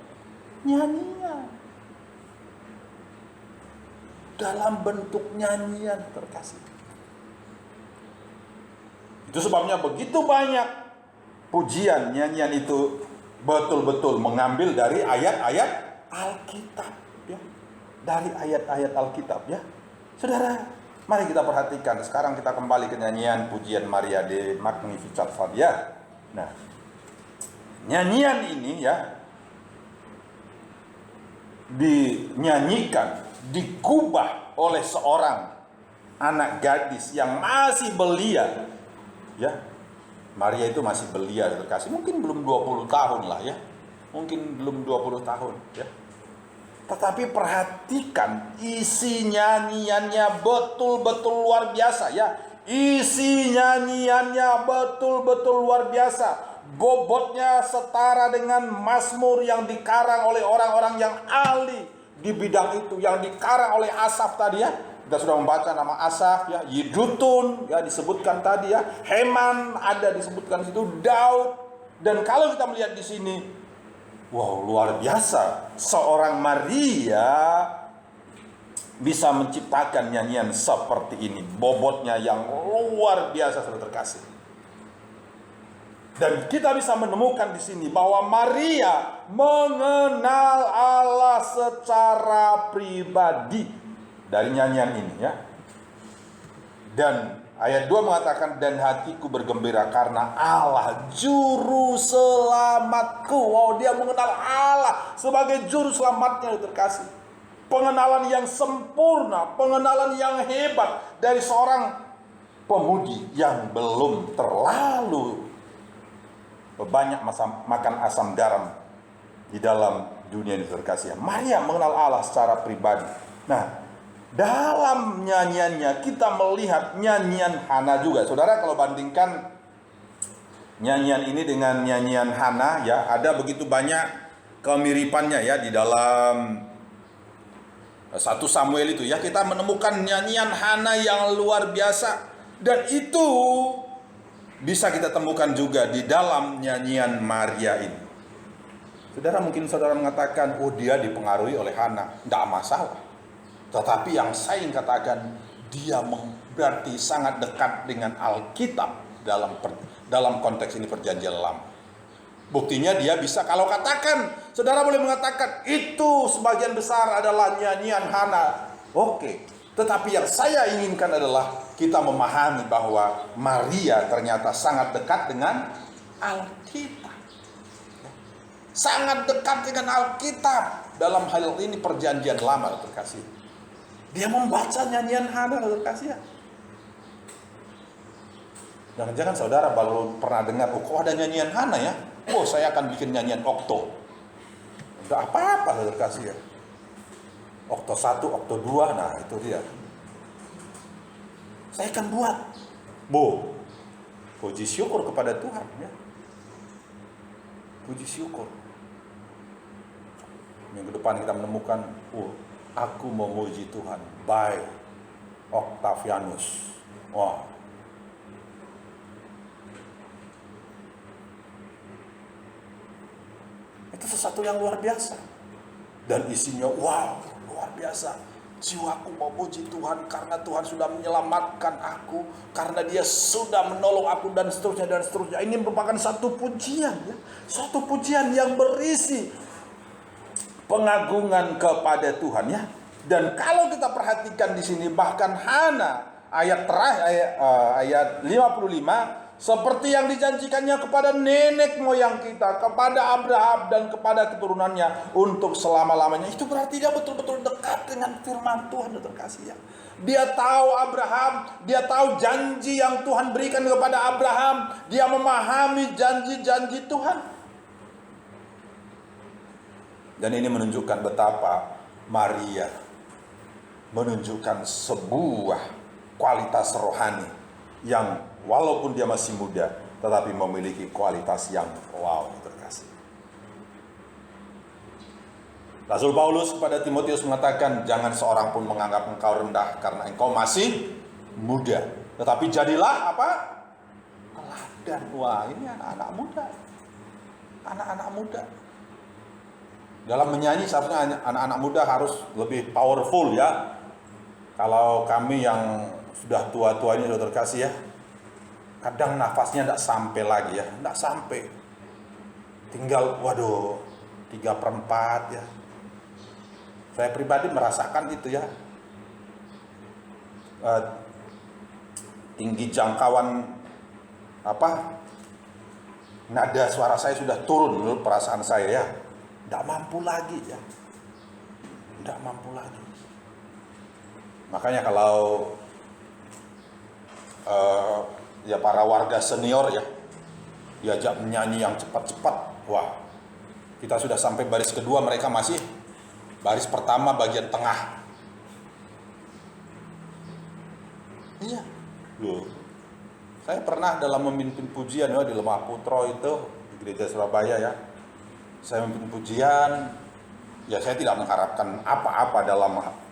nyanyian. Dalam bentuk nyanyian, terkasih. Itu sebabnya begitu banyak pujian, nyanyian itu betul-betul mengambil dari ayat-ayat Alkitab ya. Dari ayat-ayat Alkitab ya. Saudara, mari kita perhatikan. Sekarang kita kembali ke nyanyian pujian Maria de Magnificat Fabia. Nah, nyanyian ini ya dinyanyikan, digubah oleh seorang anak gadis yang masih belia ya. Maria itu masih belia, terkasih. Mungkin belum 20 tahun lah ya. Mungkin belum 20 tahun ya. Tetapi perhatikan isi nyanyiannya betul-betul luar biasa ya. Isi nyanyiannya betul-betul luar biasa. Bobotnya setara dengan mazmur yang dikarang oleh orang-orang yang ahli di bidang itu, yang dikarang oleh Asaf tadi ya. Kita sudah membaca nama Asaf ya, Yedutun ya disebutkan tadi ya, Heman ada disebutkan di situ, Daud. Dan kalau kita melihat di sini, wow, luar biasa. Seorang Maria bisa menciptakan nyanyian seperti ini, bobotnya yang luar biasa, saudara terkasih. Dan kita bisa menemukan di sini bahwa Maria mengenal Allah secara pribadi dari nyanyian ini ya. Dan Ayat 2 mengatakan, dan hatiku bergembira karena Allah juru selamatku. Wow, dia mengenal Allah sebagai juru selamatnya, terkasih. Pengenalan yang sempurna, pengenalan yang hebat dari seorang pemudi yang belum terlalu banyak makan asam garam di dalam dunia ini, terkasih. Maria mengenal Allah secara pribadi. Nah, dalam nyanyiannya kita melihat nyanyian Hana juga. Saudara, kalau bandingkan nyanyian ini dengan nyanyian Hana, ya, ada begitu banyak kemiripannya ya di dalam 1 Samuel itu ya. Kita menemukan nyanyian Hana yang luar biasa, dan itu bisa kita temukan juga di dalam nyanyian Maria ini. Saudara, mungkin saudara mengatakan, oh dia dipengaruhi oleh Hana. Tidak masalah. Tetapi yang saya ingin katakan, dia berarti sangat dekat dengan Alkitab dalam konteks ini perjanjian lama. Buktinya dia bisa, kalau katakan, saudara boleh mengatakan itu sebagian besar adalah nyanyian Hana. Oke, tetapi yang saya inginkan adalah kita memahami bahwa Maria ternyata sangat dekat dengan Alkitab. Sangat dekat dengan Alkitab dalam hal ini perjanjian lama, terkasih. Dia membaca nyanyian Hana, terkasih ya. Jangan-jangan saudara baru pernah dengar, oh kok ada nyanyian Hana ya? Oh, saya akan bikin nyanyian Okto. Udah apa-apa, terkasih ya. Okto 1, Okto 2, nah itu dia. Saya akan buat. Puji syukur kepada Tuhan ya. Puji syukur. Minggu depan kita menemukan, Aku Memuji Tuhan by Octavianus. Wah. Itu sesuatu yang luar biasa. Dan isinya wow, luar biasa. Jiwaku memuji Tuhan karena Tuhan sudah menyelamatkan aku, karena Dia sudah menolong aku, dan seterusnya dan seterusnya. Ini merupakan satu pujian ya. Satu pujian yang berisi pengagungan kepada Tuhan ya. Dan kalau kita perhatikan di sini, bahkan Hana ayat terakhir ayat 55, seperti yang dijanjikannya kepada nenek moyang kita, kepada Abraham dan kepada keturunannya untuk selama-lamanya. Itu berarti dia betul-betul dekat dengan firman Tuhan, terkasih ya. Dia tahu Abraham, dia tahu janji yang Tuhan berikan kepada Abraham, dia memahami janji-janji Tuhan. Dan ini menunjukkan betapa Maria menunjukkan sebuah kualitas rohani yang walaupun dia masih muda, tetapi memiliki kualitas yang wow, terkasih. Rasul Paulus kepada Timotius mengatakan, jangan seorang pun menganggap engkau rendah karena engkau masih muda, tetapi jadilah apa? Teladan. Wah, ini anak-anak muda. Anak-anak muda. Dalam menyanyi seharusnya anak-anak muda harus lebih powerful ya. Kalau kami yang sudah tua-tua ini sudah terkasih ya, kadang nafasnya tidak sampai lagi ya, tidak sampai. Tinggal 3/4 ya. Saya pribadi merasakan itu ya. Tinggi jangkauan nada suara saya sudah turun menurut perasaan saya ya. Tidak mampu lagi ya. Tidak mampu lagi. Makanya kalau ya para warga senior ya diajak menyanyi yang cepat-cepat, wah, kita sudah sampai baris kedua, mereka masih baris pertama bagian tengah. Iya, loh. Saya pernah dalam memimpin pujian ya di Lemah Putro itu di gereja Surabaya ya. Saya memimpin pujian, ya saya tidak mengharapkan apa-apa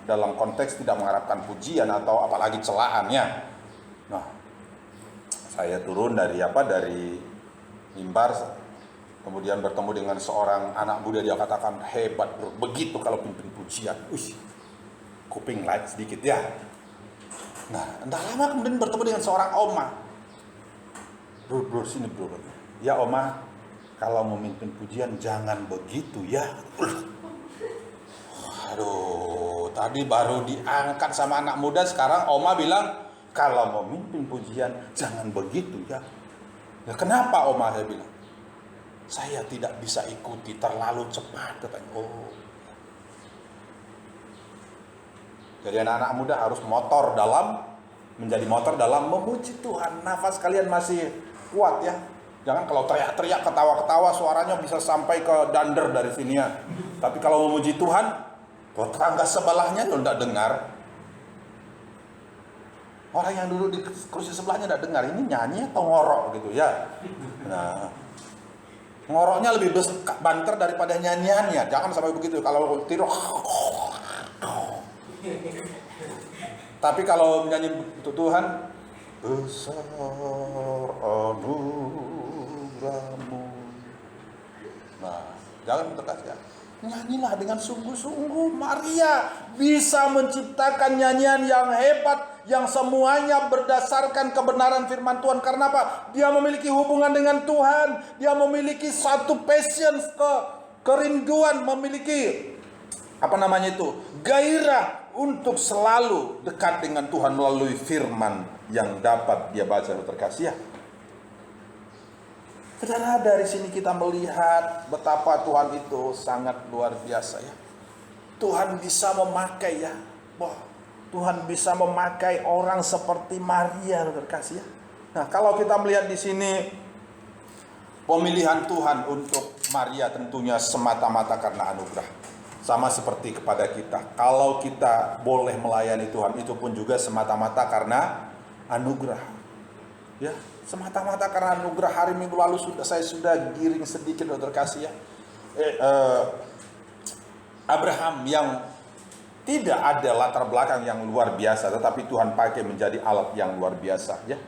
dalam konteks tidak mengharapkan pujian atau apalagi celahannya. Nah, saya turun dari mimbar, kemudian bertemu dengan seorang anak muda, dia katakan hebat bro, begitu kalau pimpin pujian. Kuping light sedikit ya. Nah, entah lama kemudian bertemu dengan seorang oma. Bro sini bro. Ya oma, kalau memimpin pujian jangan begitu ya. Aduh, tadi baru diangkat sama anak muda, sekarang oma bilang kalau memimpin pujian jangan begitu ya. Ya kenapa Oma? Saya bilang, saya tidak bisa ikuti terlalu cepat katanya. Oh. Jadi anak-anak muda harus menjadi motor dalam memuji Tuhan. Nafas kalian masih kuat ya. Jangan kalau teriak-teriak, ketawa-ketawa suaranya bisa sampai ke dander dari sini ya. Tapi kalau memuji Tuhan, tetangga sebelahnya tuh tidak dengar. Orang yang duduk di kursi sebelahnya tidak dengar, ini nyanyi atau ngorok gitu ya. Nah, ngoroknya lebih banter daripada nyanyiannya. Jangan sampai begitu. Kalau tidur, tapi kalau menyanyi untuk Tuhan, besar anugerahmu. Nah, jangan terkasih ya. Nyanyilah dengan sungguh-sungguh. Maria bisa menciptakan nyanyian yang hebat, yang semuanya berdasarkan kebenaran firman Tuhan. Karena apa? Dia memiliki hubungan dengan Tuhan. Dia memiliki satu passion, kerinduan, memiliki gairah untuk selalu dekat dengan Tuhan melalui firman yang dapat dia baca terkasih ya. Saudara, dari sini kita melihat betapa Tuhan itu sangat luar biasa ya. Tuhan bisa memakai ya. Wah, Tuhan bisa memakai orang seperti Maria terkasih ya. Nah, kalau kita melihat di sini pemilihan Tuhan untuk Maria tentunya semata-mata karena anugerah. Sama seperti kepada kita. Kalau kita boleh melayani Tuhan, itu pun juga semata-mata karena anugerah. Ya, semata-mata karena anugerah. Hari Minggu lalu saya sudah giring sedikit terkasih ya. Abraham yang tidak ada latar belakang yang luar biasa, tetapi Tuhan pakai menjadi alat yang luar biasa ya.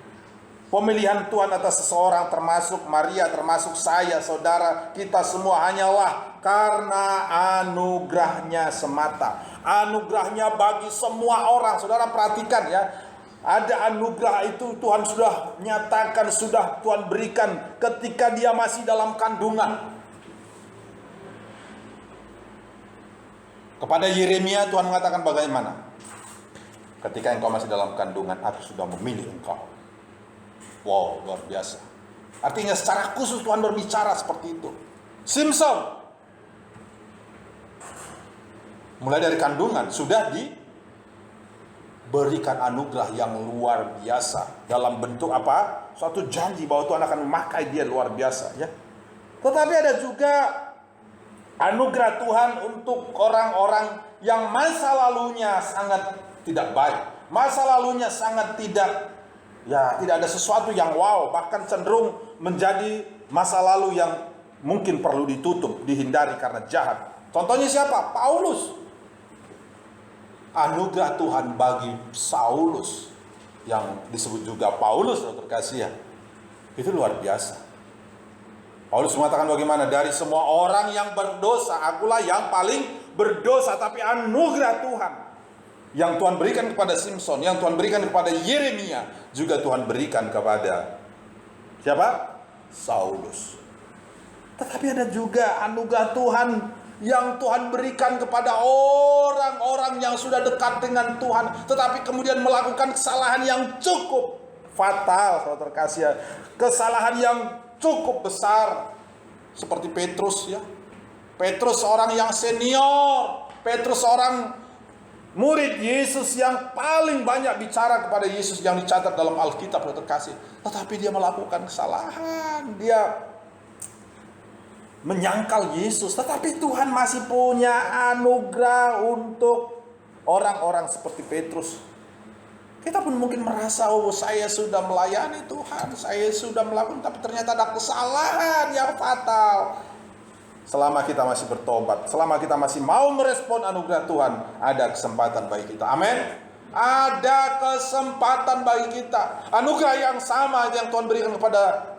Pemilihan Tuhan atas seseorang, termasuk Maria, termasuk saya, saudara, kita semua hanyalah karena anugerahnya semata. Anugerahnya bagi semua orang. Saudara perhatikan ya, ada anugerah itu Tuhan sudah nyatakan, sudah Tuhan berikan ketika dia masih dalam kandungan. Kepada Yeremia Tuhan mengatakan bagaimana? Ketika engkau masih dalam kandungan, aku sudah memilih engkau. Wow, luar biasa. Artinya secara khusus Tuhan berbicara seperti itu. Simpson, mulai dari kandungan sudah diberikan anugerah yang luar biasa. Dalam bentuk apa? Suatu janji bahwa Tuhan akan memakai dia luar biasa ya. Tetapi ada juga anugerah Tuhan untuk orang-orang yang masa lalunya sangat tidak baik. Masa lalunya sangat tidak ada sesuatu yang wow, bahkan cenderung menjadi masa lalu yang mungkin perlu ditutup, dihindari karena jahat. Contohnya siapa? Paulus. Anugerah Tuhan bagi Saulus, yang disebut juga Paulus terkasih ya, itu luar biasa. Paulus mengatakan bagaimana? Dari semua orang yang berdosa, akulah yang paling berdosa. Tapi anugerah Tuhan yang Tuhan berikan kepada Simpson, yang Tuhan berikan kepada Yeremia, juga Tuhan berikan kepada siapa? Saulus. Tetapi ada juga anugerah Tuhan yang Tuhan berikan kepada orang-orang yang sudah dekat dengan Tuhan, tetapi kemudian melakukan kesalahan yang cukup fatal, saudara terkasih, kesalahan yang cukup besar, seperti Petrus ya. Petrus seorang yang senior, Petrus seorang murid Yesus yang paling banyak bicara kepada Yesus yang dicatat dalam Alkitab, saudara terkasih. Tetapi dia melakukan kesalahan, dia menyangkal Yesus. Tetapi Tuhan masih punya anugerah untuk orang-orang seperti Petrus. Kita pun mungkin merasa, oh saya sudah melayani Tuhan, saya sudah melakukan, tapi ternyata ada kesalahan yang fatal. Selama kita masih bertobat, selama kita masih mau merespon anugerah Tuhan, ada kesempatan bagi kita. Amin. Ada kesempatan bagi kita. Anugerah yang sama yang Tuhan berikan kepada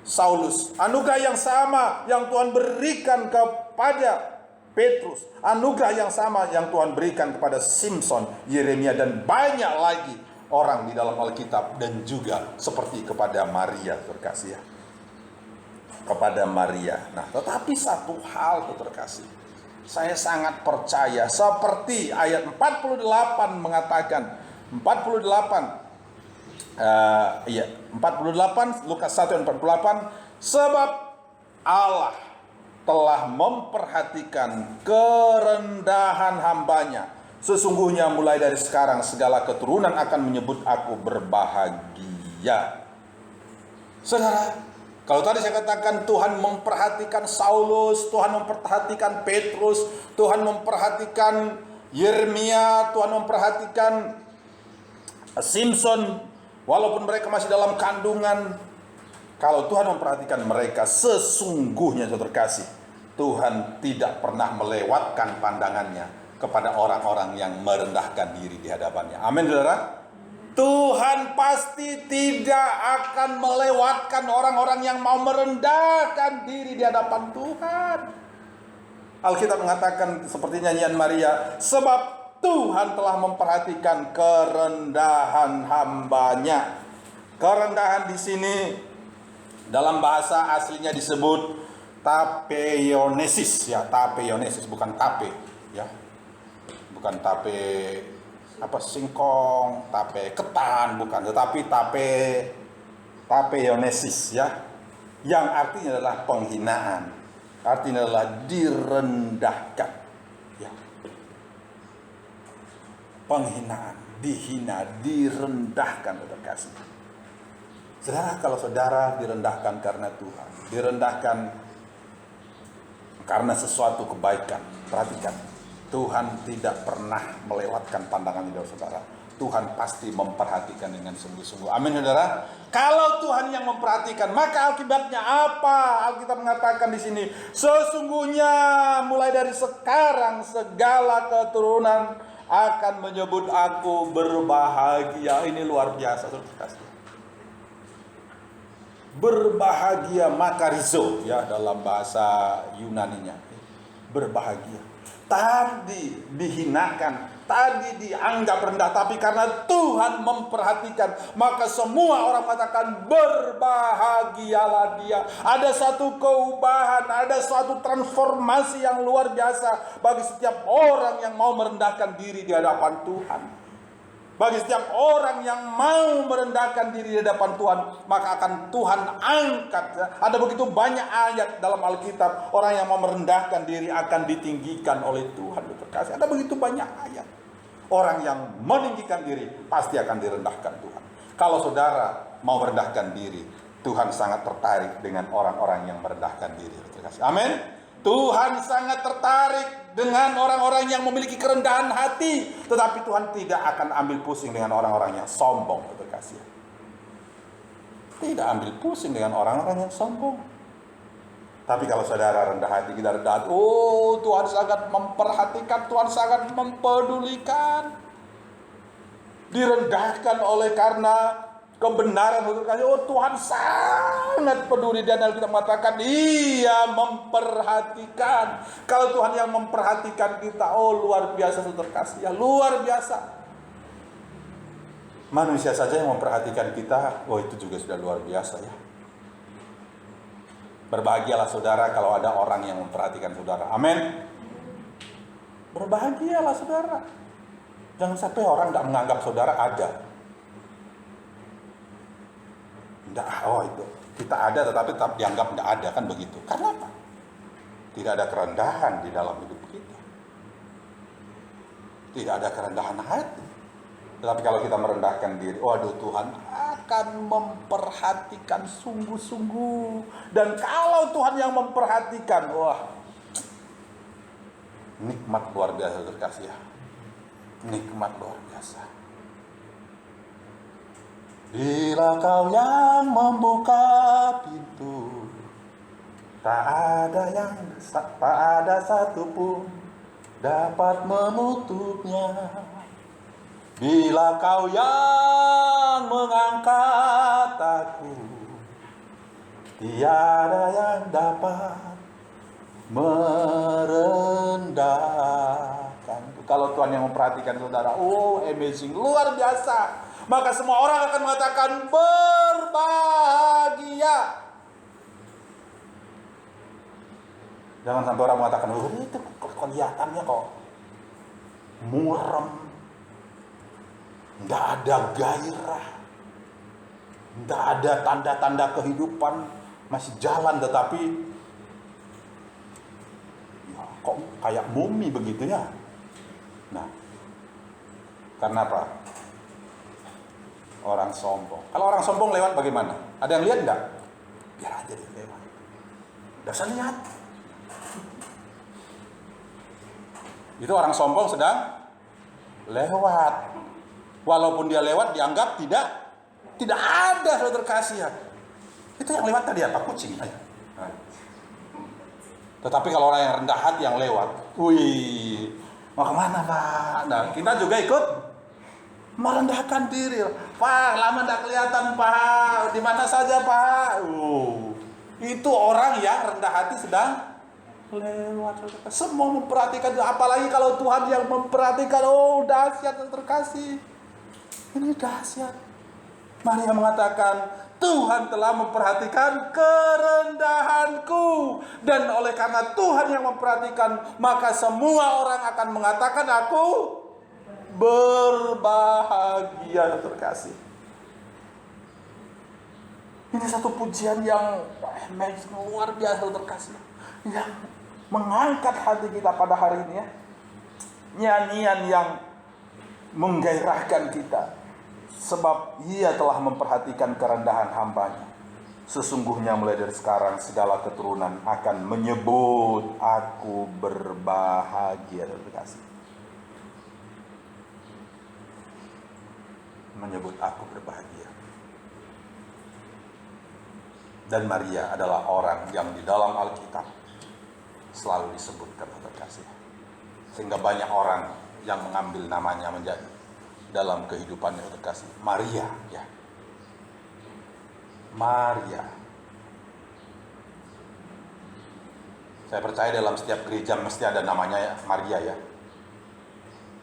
Saulus, anugerah yang sama yang Tuhan berikan kepada Petrus, anugerah yang sama yang Tuhan berikan kepada Simpson, Yeremia, dan banyak lagi orang di dalam Alkitab, dan juga seperti kepada Maria terkasih ya. Kepada Maria. Nah, tetapi satu hal terkasih, saya sangat percaya seperti ayat 48 mengatakan, 48 48, Lukas 1 ayat 48, sebab Allah telah memperhatikan kerendahan hambanya. Sesungguhnya mulai dari sekarang segala keturunan akan menyebut aku berbahagia. Saudara, kalau tadi saya katakan Tuhan memperhatikan Saulus, Tuhan memperhatikan Petrus, Tuhan memperhatikan Yeremia, Tuhan memperhatikan Simpson, walaupun mereka masih dalam kandungan. Kalau Tuhan memperhatikan mereka, sesungguhnya saudara kasih, Tuhan tidak pernah melewatkan pandangannya kepada orang-orang yang merendahkan diri di hadapannya. Amin, saudara. Tuhan pasti tidak akan melewatkan orang-orang yang mau merendahkan diri di hadapan Tuhan. Alkitab mengatakan seperti nyanyian Maria, sebab Tuhan telah memperhatikan kerendahan hambanya. Kerendahan di sini dalam bahasa aslinya disebut tapeionesis, ya, tapeionesis, bukan tape, ya, bukan tape singkong, tape ketan, bukan, tetapi tapeionesis, ya, yang artinya adalah penghinaan, artinya adalah direndahkan, ya, penghinaan, dihina, direndahkan, saudara kasih. Saudara, kalau saudara direndahkan karena Tuhan, direndahkan karena sesuatu kebaikan, perhatikan, Tuhan tidak pernah melewatkan pandangan hidup saudara. Tuhan pasti memperhatikan dengan sungguh-sungguh. Amin, saudara. Kalau Tuhan yang memperhatikan, maka akibatnya apa? Alkitab mengatakan di sini, sesungguhnya mulai dari sekarang segala keturunan akan menyebut aku berbahagia. Ini luar biasa, saudara. Berbahagia, makarizo, ya, dalam bahasa Yunaninya. Berbahagia. Tadi dihinakan, tadi dianggap rendah, tapi karena Tuhan memperhatikan, maka semua orang mengatakan berbahagialah dia. Ada satu keubahan, ada suatu transformasi yang luar biasa bagi setiap orang yang mau merendahkan diri di hadapan Tuhan. Bagi setiap orang yang mau merendahkan diri di hadapan Tuhan, maka akan Tuhan angkat. Ada begitu banyak ayat dalam Alkitab, orang yang mau merendahkan diri akan ditinggikan oleh Tuhan. Ada begitu banyak ayat. Orang yang meninggikan diri pasti akan direndahkan Tuhan. Kalau saudara mau merendahkan diri, Tuhan sangat tertarik dengan orang-orang yang merendahkan diri. Amin. Tuhan sangat tertarik dengan orang-orang yang memiliki kerendahan hati, tetapi Tuhan tidak akan ambil pusing dengan orang-orang yang sombong. Tidak ambil pusing dengan orang-orang yang sombong. Tapi kalau saudara rendah hati, kita rendah hati, oh, Tuhan sangat memperhatikan, Tuhan sangat mempedulikan. Direndahkan oleh karena kebenaran, oh, Tuhan sangat peduli, dan kita mengatakan Ia memperhatikan. Kalau Tuhan yang memperhatikan kita, oh, luar biasa, saudara kasih, ya, luar biasa. Manusia saja yang memperhatikan kita, oh, itu juga sudah luar biasa, ya. Berbahagialah saudara kalau ada orang yang memperhatikan saudara. Amin. Berbahagialah saudara. Jangan sampai orang tidak menganggap saudara ada. Oh, itu kita ada tetapi tetap dianggap tidak ada, kan begitu. Karena apa? Tidak ada kerendahan di dalam hidup kita. Tidak ada kerendahan hati. Tetapi kalau kita merendahkan diri, waduh, Tuhan akan memperhatikan sungguh-sungguh. Dan kalau Tuhan yang memperhatikan, wah, nikmat luar biasa, terkasih, ya. Nikmat luar biasa. Bila Kau yang membuka pintu, tak ada satupun dapat menutupnya. Bila Kau yang mengangkat aku, tiada yang dapat merendahkan. Kalau Tuhan yang memperhatikan saudara, oh, amazing, luar biasa. Maka semua orang akan mengatakan berbahagia. Jangan sampai orang mengatakan, oh, itu kelihatannya kok murem, nggak ada gairah. Tidak ada tanda-tanda kehidupan, masih jalan, tetapi ya, kok kayak mumi begitu ya. Nah, karena apa? Orang sombong. Kalau orang sombong lewat bagaimana? Ada yang lihat enggak? Biar aja dia lewat. Tidak usah lihat. Itu orang sombong sedang lewat. Walaupun dia lewat dianggap tidak ada, saudara kasih ya. Itu yang lewat tadi apa? Kucing. Nah. Tetapi kalau orang yang rendah hati yang lewat, wih, mau kemana Pak? Nah, kita juga ikut merendahkan diri. Pak, lama tidak kelihatan Pak. Di mana saja Pak? Itu orang yang rendah hati sedang lewat. Semua memperhatikan, apalagi kalau Tuhan yang memperhatikan. Oh, dahsyat terkasih. Ini dahsyat. Maria mengatakan, Tuhan telah memperhatikan kerendahanku, dan oleh karena Tuhan yang memperhatikan, maka semua orang akan mengatakan aku berbahagia terkasih. Ini satu pujian yang luar biasa terkasih, yang mengangkat hati kita pada hari ini ya. Nyanyian yang menggairahkan kita, sebab Ia telah memperhatikan kerendahan hamba-Nya. Sesungguhnya mulai dari sekarang segala keturunan akan menyebut aku berbahagia terkasih. Menyebut aku berbahagia. Dan Maria adalah orang yang di dalam Alkitab selalu disebutkan terkasih. Sehingga banyak orang yang mengambil namanya menjadi dalam kehidupannya terkasih. Maria ya. Maria. Saya percaya dalam setiap gereja mesti ada namanya ya, Maria ya.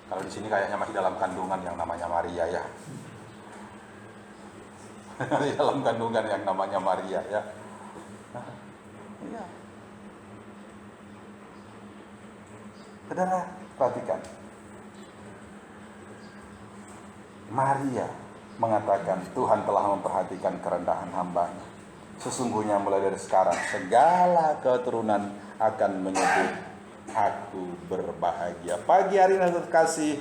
Kalau di sini kayaknya masih dalam kandungan yang namanya Maria ya. Di dalam kandungan yang namanya Maria ya. Iya. Saudara, perhatikan. Maria mengatakan, Tuhan telah memperhatikan kerendahan hamba-Nya. Sesungguhnya mulai dari sekarang segala keturunan akan menyebut aku berbahagia. Pagi hari ini terkasih,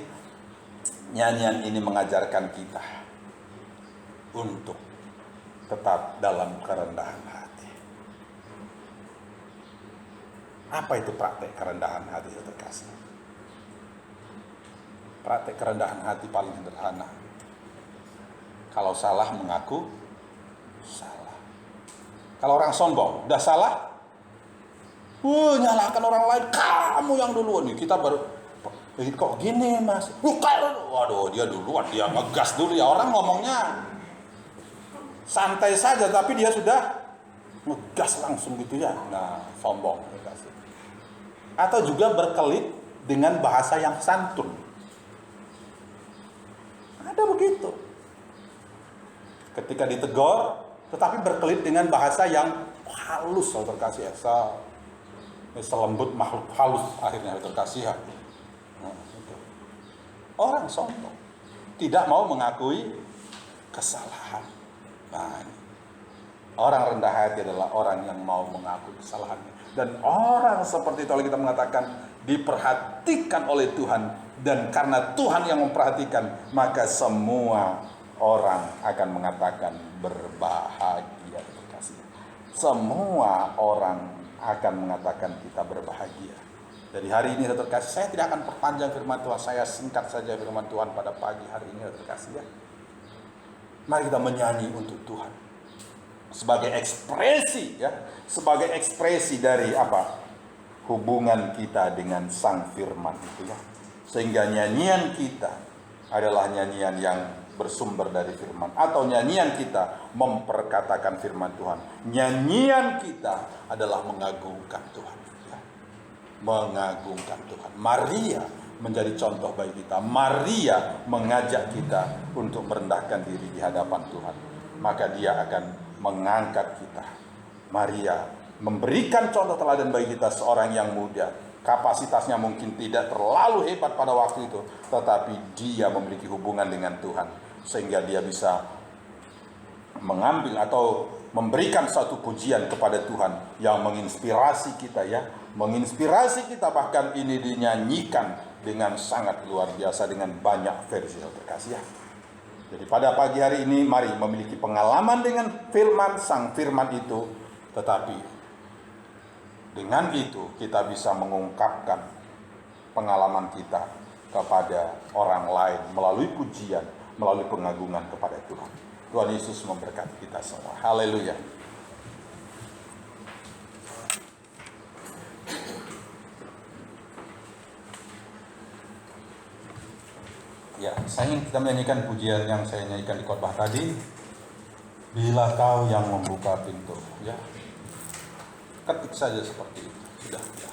nyanyian ini mengajarkan kita untuk tetap dalam kerendahan hati. Apa itu praktek kerendahan hati terkasih? Praktek kerendahan hati paling sederhana. Kalau salah mengaku salah. Kalau orang sombong, udah salah, nyalahkan orang lain, kamu yang duluan nih. Kita baru, kok gini mas? Waduh, dia duluan, dia ngegas dulu ya. Orang ngomongnya santai saja, tapi dia sudah ngegas langsung gitu ya. Nah, sombong. Atau juga berkelit dengan bahasa yang santun. Ada begitu. Ketika ditegur, tetapi berkelit dengan bahasa yang halus, saudara kasih esa. Selembut makhluk halus akhirnya terkasih. Nah, orang sombong, tidak mau mengakui kesalahan. Nah, orang rendah hati adalah orang yang mau mengakui kesalahannya. Dan orang seperti itu kita mengatakan diperhatikan oleh Tuhan, dan karena Tuhan yang memperhatikan, maka semua orang akan mengatakan berbahagia. Semua orang akan mengatakan kita berbahagia. Dari hari ini terkasih, saya tidak akan perpanjang firman Tuhan, saya singkat saja firman Tuhan pada pagi hari ini terkasih ya. Mari kita menyanyi untuk Tuhan sebagai ekspresi ya, sebagai ekspresi dari apa? Hubungan kita dengan Sang Firman itu ya. Sehingga nyanyian kita adalah nyanyian yang bersumber dari firman, atau nyanyian kita memperkatakan firman Tuhan. Nyanyian kita adalah mengagungkan Tuhan ya. Mengagungkan Tuhan. Maria menjadi contoh bagi kita. Maria mengajak kita untuk merendahkan diri di hadapan Tuhan, maka dia akan mengangkat kita. Maria memberikan contoh teladan bagi kita, seorang yang muda, kapasitasnya mungkin tidak terlalu hebat pada waktu itu, tetapi dia memiliki hubungan dengan Tuhan, sehingga dia bisa mengambil atau memberikan satu pujian kepada Tuhan yang menginspirasi kita ya, menginspirasi kita, bahkan ini dinyanyikan dengan sangat luar biasa dengan banyak versi terkasih ya. Jadi pada pagi hari ini mari memiliki pengalaman dengan firman, sang firman itu, tetapi dengan itu kita bisa mengungkapkan pengalaman kita kepada orang lain melalui pujian, melalui pengagungan kepada Tuhan. Tuhan Yesus memberkati kita semua. Haleluya. Ya, saya ingin kita menyanyikan pujian yang saya nyanyikan di khotbah tadi. Bila Kau yang membuka pintu, ya. Ketik saja seperti itu. Sudah, ya.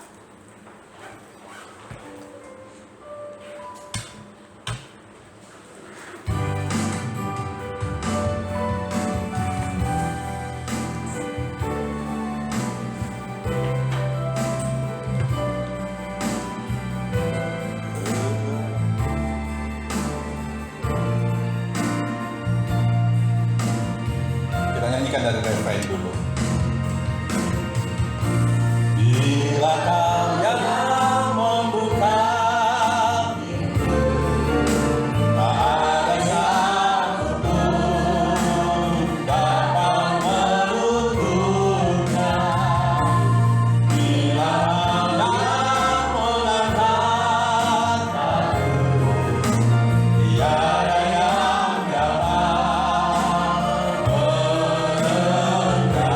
Kita nyanyikan dari refrain dulu. Bila Kau yang membuka pintu, tak ada satupun dapat menutupnya. Bila Kau yang mengangkat palu, tiada yang dapat menegaknya.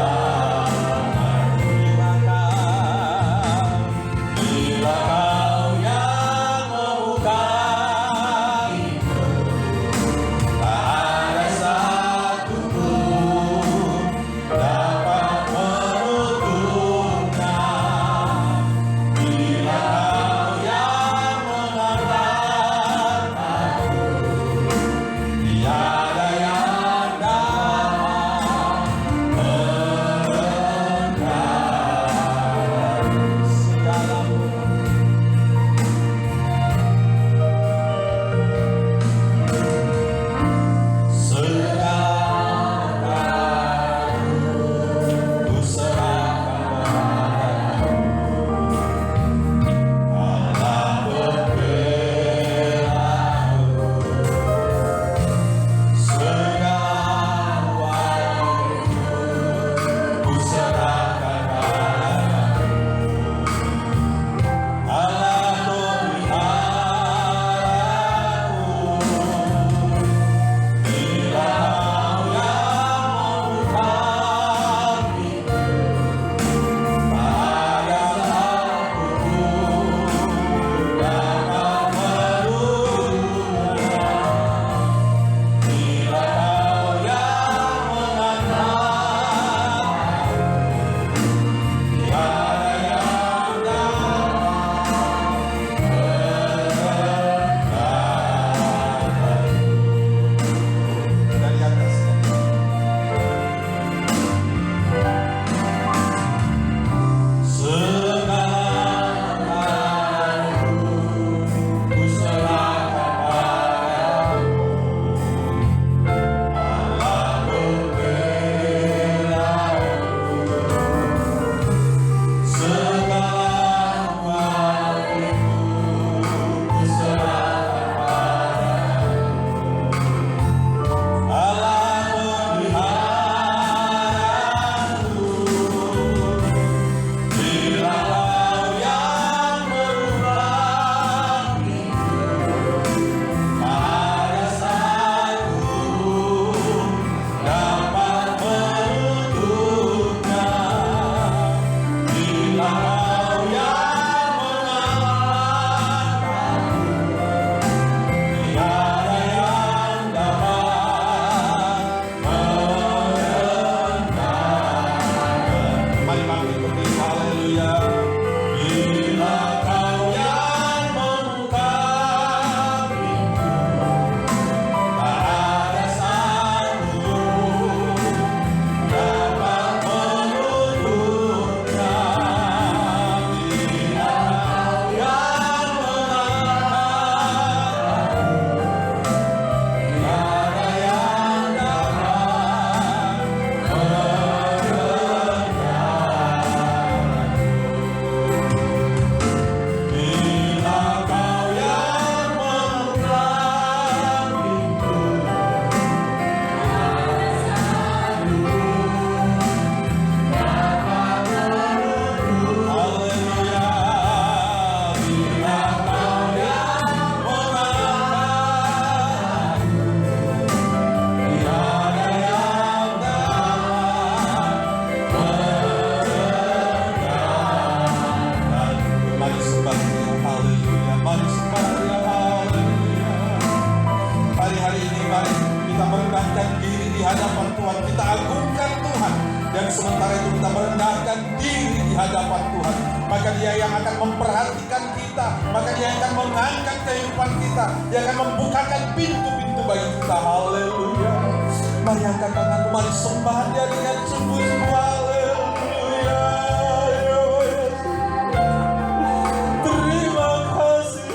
merendahkan diri di hadapan Tuhan, kita agungkan Tuhan. Dan sementara itu kita merendahkan diri di hadapan Tuhan, maka Dia yang akan memperhatikan kita, maka Dia yang akan mengangkat kehidupan kita, Dia akan membukakan pintu-pintu bagi kita. Haleluya. Mari angkat tanganmu, mari sembah Dia dengan sungguh-sungguh. Haleluya. Terima kasih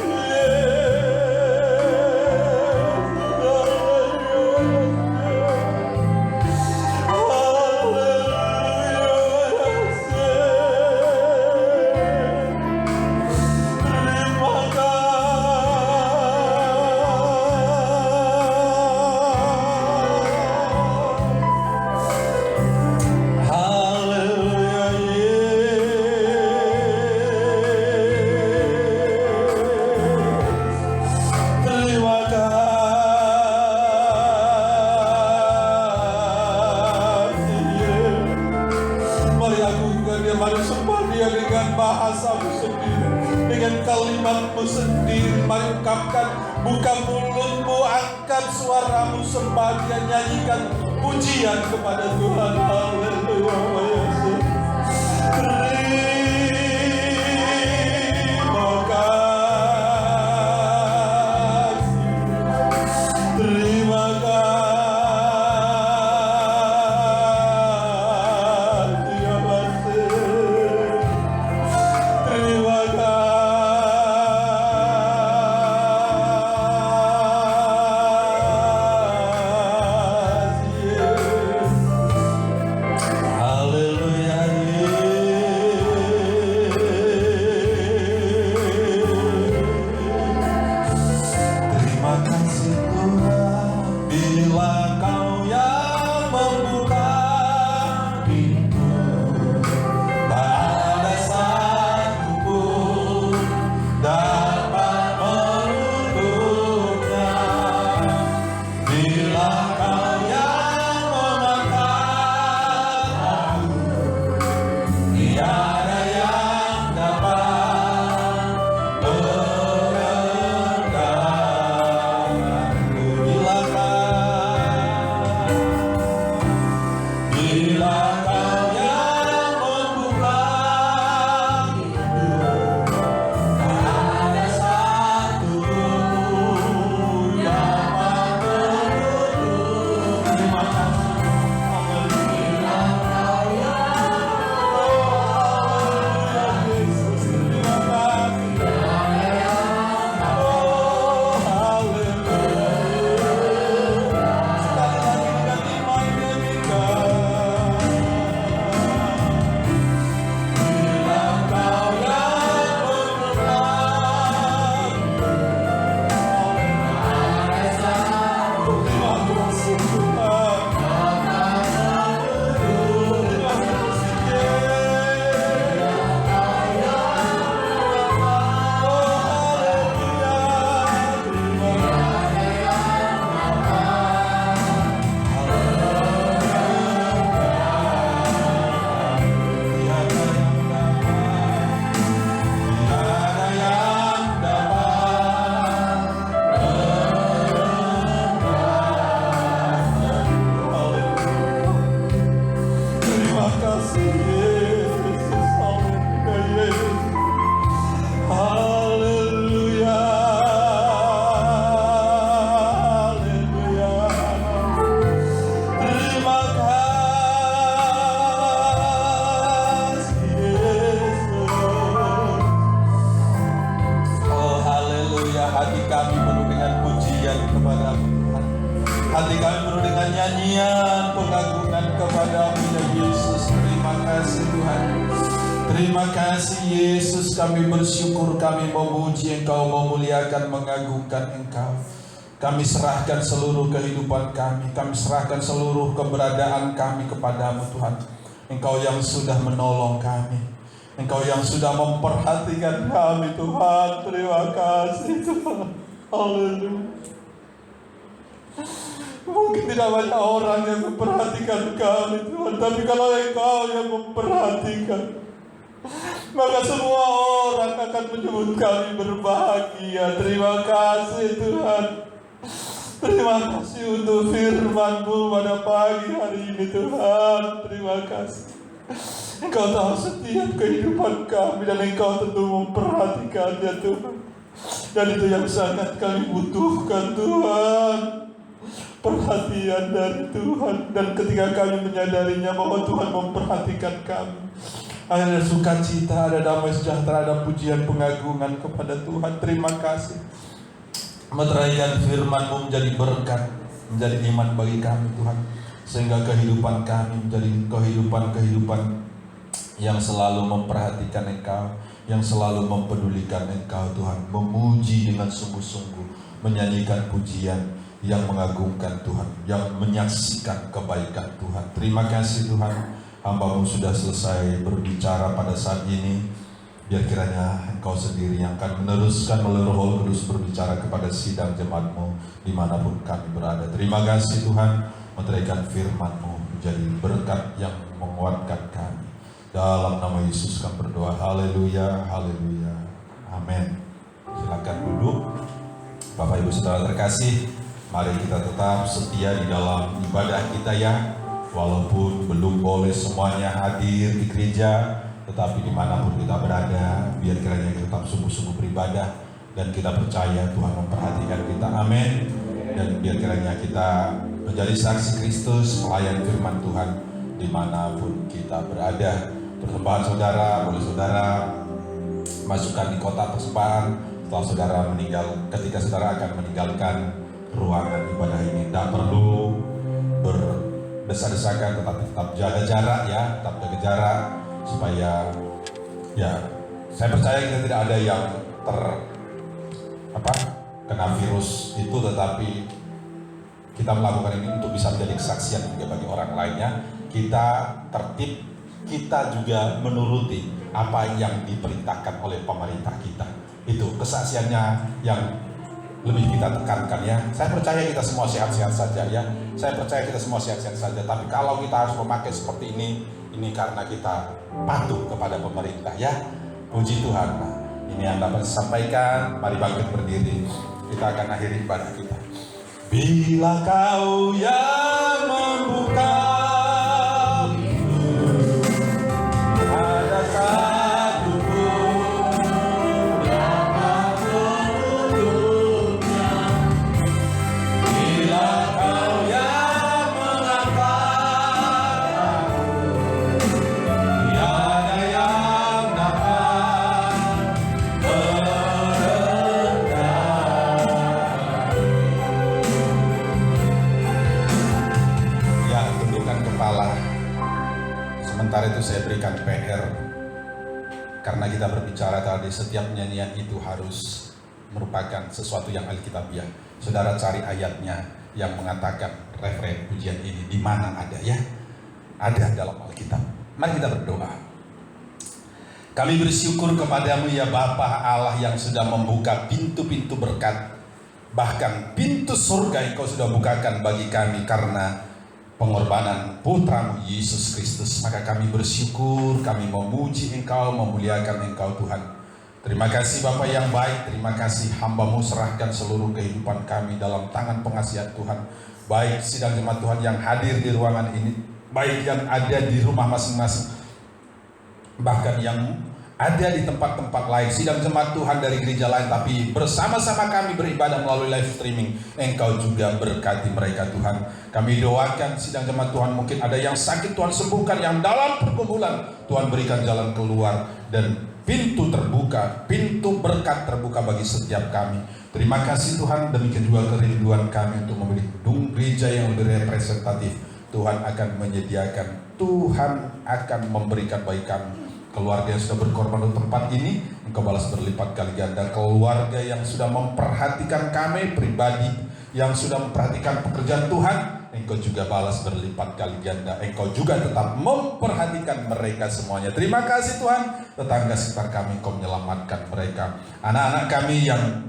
kalimatmu sendiri. Mari ungkapkan, buka mulutmu, angkat suaramu, sembah Dia, nyanyikan pujian kepada Tuhan. Haleluya. Terima kasih, terima kasih ya Bapa. Terima Hati kami penuh dengan nyanyian pengagungan kepadamu ya Yesus. Terima kasih Tuhan. Terima kasih Yesus, kami bersyukur, kami memuji Engkau, memuliakan, mengagungkan Engkau. Kami serahkan seluruh kehidupan kami serahkan seluruh keberadaan kami kepadamu Tuhan. Engkau yang sudah menolong kami, Engkau yang sudah memperhatikan kami Tuhan. Terima kasih Tuhan. Haleluya. Mungkin tidak banyak orang yang memperhatikan kami Tuhan, tapi kalau Engkau yang memperhatikan, maka semua orang akan menyebut kami berbahagia. Terima kasih Tuhan. Terima kasih untuk firman-Mu pada pagi hari ini Tuhan. Terima kasih. Engkau tahu setiap kehidupan kami dan Engkau tentu memperhatikannya Tuhan. Dan itu yang sangat kami butuhkan Tuhan. Perhatian dari Tuhan. Dan ketika kami menyadarinya bahwa Tuhan memperhatikan kami, ada sukacita, ada damai sejahtera, ada pujian pengagungan kepada Tuhan. Terima kasih. Meteraikan firman-Mu menjadi berkat, menjadi iman bagi kami Tuhan. Sehingga kehidupan kami menjadi kehidupan yang selalu memperhatikan Engkau, yang selalu mempedulikan Engkau Tuhan. Memuji dengan sungguh-sungguh, menyanyikan pujian yang mengagungkan Tuhan, yang menyaksikan kebaikan Tuhan. Terima kasih Tuhan, hamba-Mu sudah selesai berbicara pada saat ini. Biar kiranya Engkau sendiri yang akan meneruskan melalui Roh Kudus berbicara kepada sidang jemaat-Mu dimanapun kami berada. Terima kasih Tuhan, meteraikan firman-Mu menjadi berkat yang menguatkan kami. Dalam nama Yesus kami berdoa. Haleluya, haleluya, amin. Silakan duduk. Bapak Ibu Saudara terkasih, mari kita tetap setia di dalam ibadah kita ya. Walaupun belum boleh semuanya hadir di gereja, tetapi dimanapun kita berada, biar kiranya kita tetap sungguh-sungguh beribadah. Dan kita percaya Tuhan memperhatikan kita, amin. Dan biar kiranya kita menjadi saksi Kristus, pelayan firman Tuhan dimanapun kita berada. Persembahan saudara, boleh saudara masukkan di kotak persembahan setelah saudara meninggal. Ketika saudara akan meninggalkan ruangan ibadah ini, tidak perlu berdesak-desakan, tetapi tetap jaga jarak ya, tetap jaga jarak supaya ya, saya percaya kita tidak ada yang kena virus itu, tetapi kita melakukan ini untuk bisa menjadi kesaksian juga bagi orang lainnya. Kita tertib, kita juga menuruti apa yang diperintahkan oleh pemerintah kita. Itu kesaksiannya yang lebih kita tekankan ya. Saya percaya kita semua sehat-sehat saja ya. Saya percaya kita semua sehat-sehat saja. Tapi kalau kita harus memakai seperti ini karena kita patuh kepada pemerintah ya. Puji Tuhan. Nah, ini yang dapat disampaikan. Mari bangkit berdiri. Kita akan akhiri ibadah kita. Bila kau yang membuka pintu, ada satu pun dapat menutupnya. Bila kau yang mengangkat aku, tiada yang dapat merendahkan. Ya, tundukkan kepala. Sementara itu saya berikan PR. Karena kita berbicara tadi, setiap nyanyian itu harus merupakan sesuatu yang alkitabiah. Saudara cari ayatnya yang mengatakan referen pujian ini di mana ada ya? Ada dalam Alkitab. Mari kita berdoa. Kami bersyukur kepadamu ya Bapa Allah yang sudah membuka pintu-pintu berkat. Bahkan pintu surga Engkau sudah bukakan bagi kami karena pengorbanan putramu Yesus Kristus. Maka kami bersyukur, kami memuji Engkau, memuliakan Engkau Tuhan. Terima kasih Bapa yang baik, terima kasih hamba-Mu serahkan seluruh kehidupan kami dalam tangan pengasihan Tuhan. Baik sidang jemaat Tuhan yang hadir di ruangan ini, baik yang ada di rumah masing-masing, bahkan yang ada di tempat-tempat lain, sidang jemaat Tuhan dari gereja lain, tapi bersama-sama kami beribadah melalui live streaming. Engkau juga berkati mereka Tuhan. Kami doakan sidang jemaat Tuhan, mungkin ada yang sakit Tuhan sembuhkan, yang dalam pergumulan Tuhan berikan jalan keluar, dan pintu terbuka, pintu berkat terbuka bagi setiap kami. Terima kasih Tuhan, demikian juga kerinduan kami untuk memiliki gedung gereja yang lebih representatif. Tuhan akan menyediakan, Tuhan akan memberikan bagi kami. Keluarga yang sudah berkorban untuk tempat ini, Engkau balas berlipat kali ganda. Keluarga yang sudah memperhatikan kami pribadi, yang sudah memperhatikan pekerjaan Tuhan, Engkau juga balas berlipat kali ganda. Engkau juga tetap memperhatikan mereka semuanya. Terima kasih Tuhan. Tetangga sekitar kami, Engkau menyelamatkan mereka. Anak-anak kami yang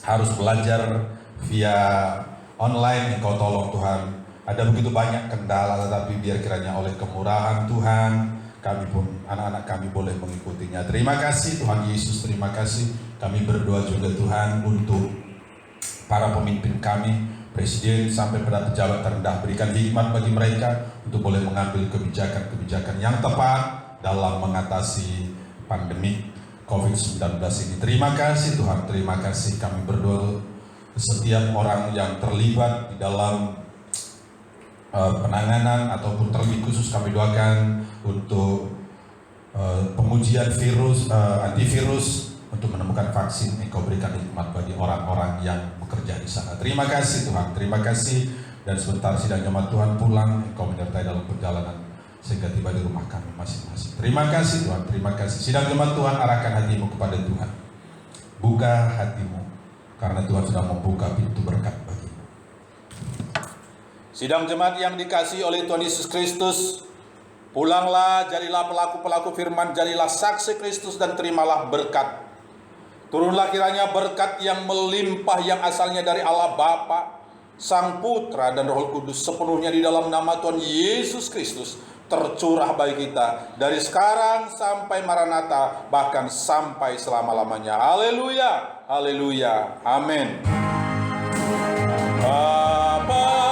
harus belajar via online, Engkau tolong Tuhan. Ada begitu banyak kendala, tetapi biar kiranya oleh kemurahan Tuhan, kami pun, anak-anak kami boleh mengikutinya. Terima kasih Tuhan Yesus, terima kasih. Kami berdoa juga Tuhan untuk para pemimpin kami, Presiden sampai pada pejabat terendah, berikan hikmat bagi mereka untuk boleh mengambil kebijakan-kebijakan yang tepat dalam mengatasi pandemi COVID-19 ini. Terima kasih Tuhan, terima kasih. Kami berdoa setiap orang yang terlibat di dalam penanganan ataupun terlebih khusus kami doakan untuk pengujian antivirus untuk menemukan vaksin. Engkau berikan hikmat bagi orang-orang yang bekerja di sana. Terima kasih Tuhan, terima kasih. Dan sebentar sidang jemaat Tuhan pulang, Engkau menyertai dalam perjalanan sehingga tiba di rumah kami masing-masing. Terima kasih Tuhan, terima kasih. Sidang jemaat Tuhan, arahkan hatimu kepada Tuhan. Buka hatimu, karena Tuhan sudah membuka pintu berkat bagimu. Sidang jemaat yang dikasihi oleh Tuhan Yesus Kristus, pulanglah, jadilah pelaku-pelaku firman, jadilah saksi Kristus dan terimalah berkat. Turunlah kiranya berkat yang melimpah yang asalnya dari Allah Bapa, Sang Putra dan Roh Kudus sepenuhnya di dalam nama Tuhan Yesus Kristus tercurah bagi kita dari sekarang sampai Maranatha, bahkan sampai selama-lamanya. Haleluya, haleluya, amin. Bapa,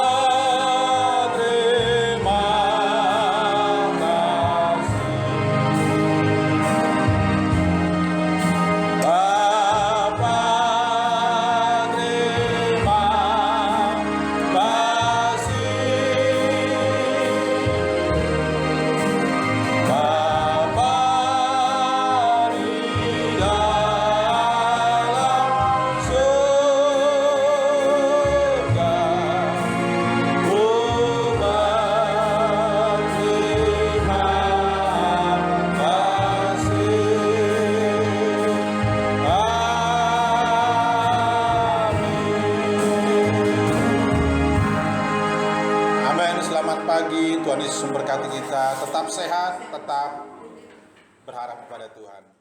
Tuhan Yesus memberkati kita, tetap sehat, tetap berharap kepada Tuhan.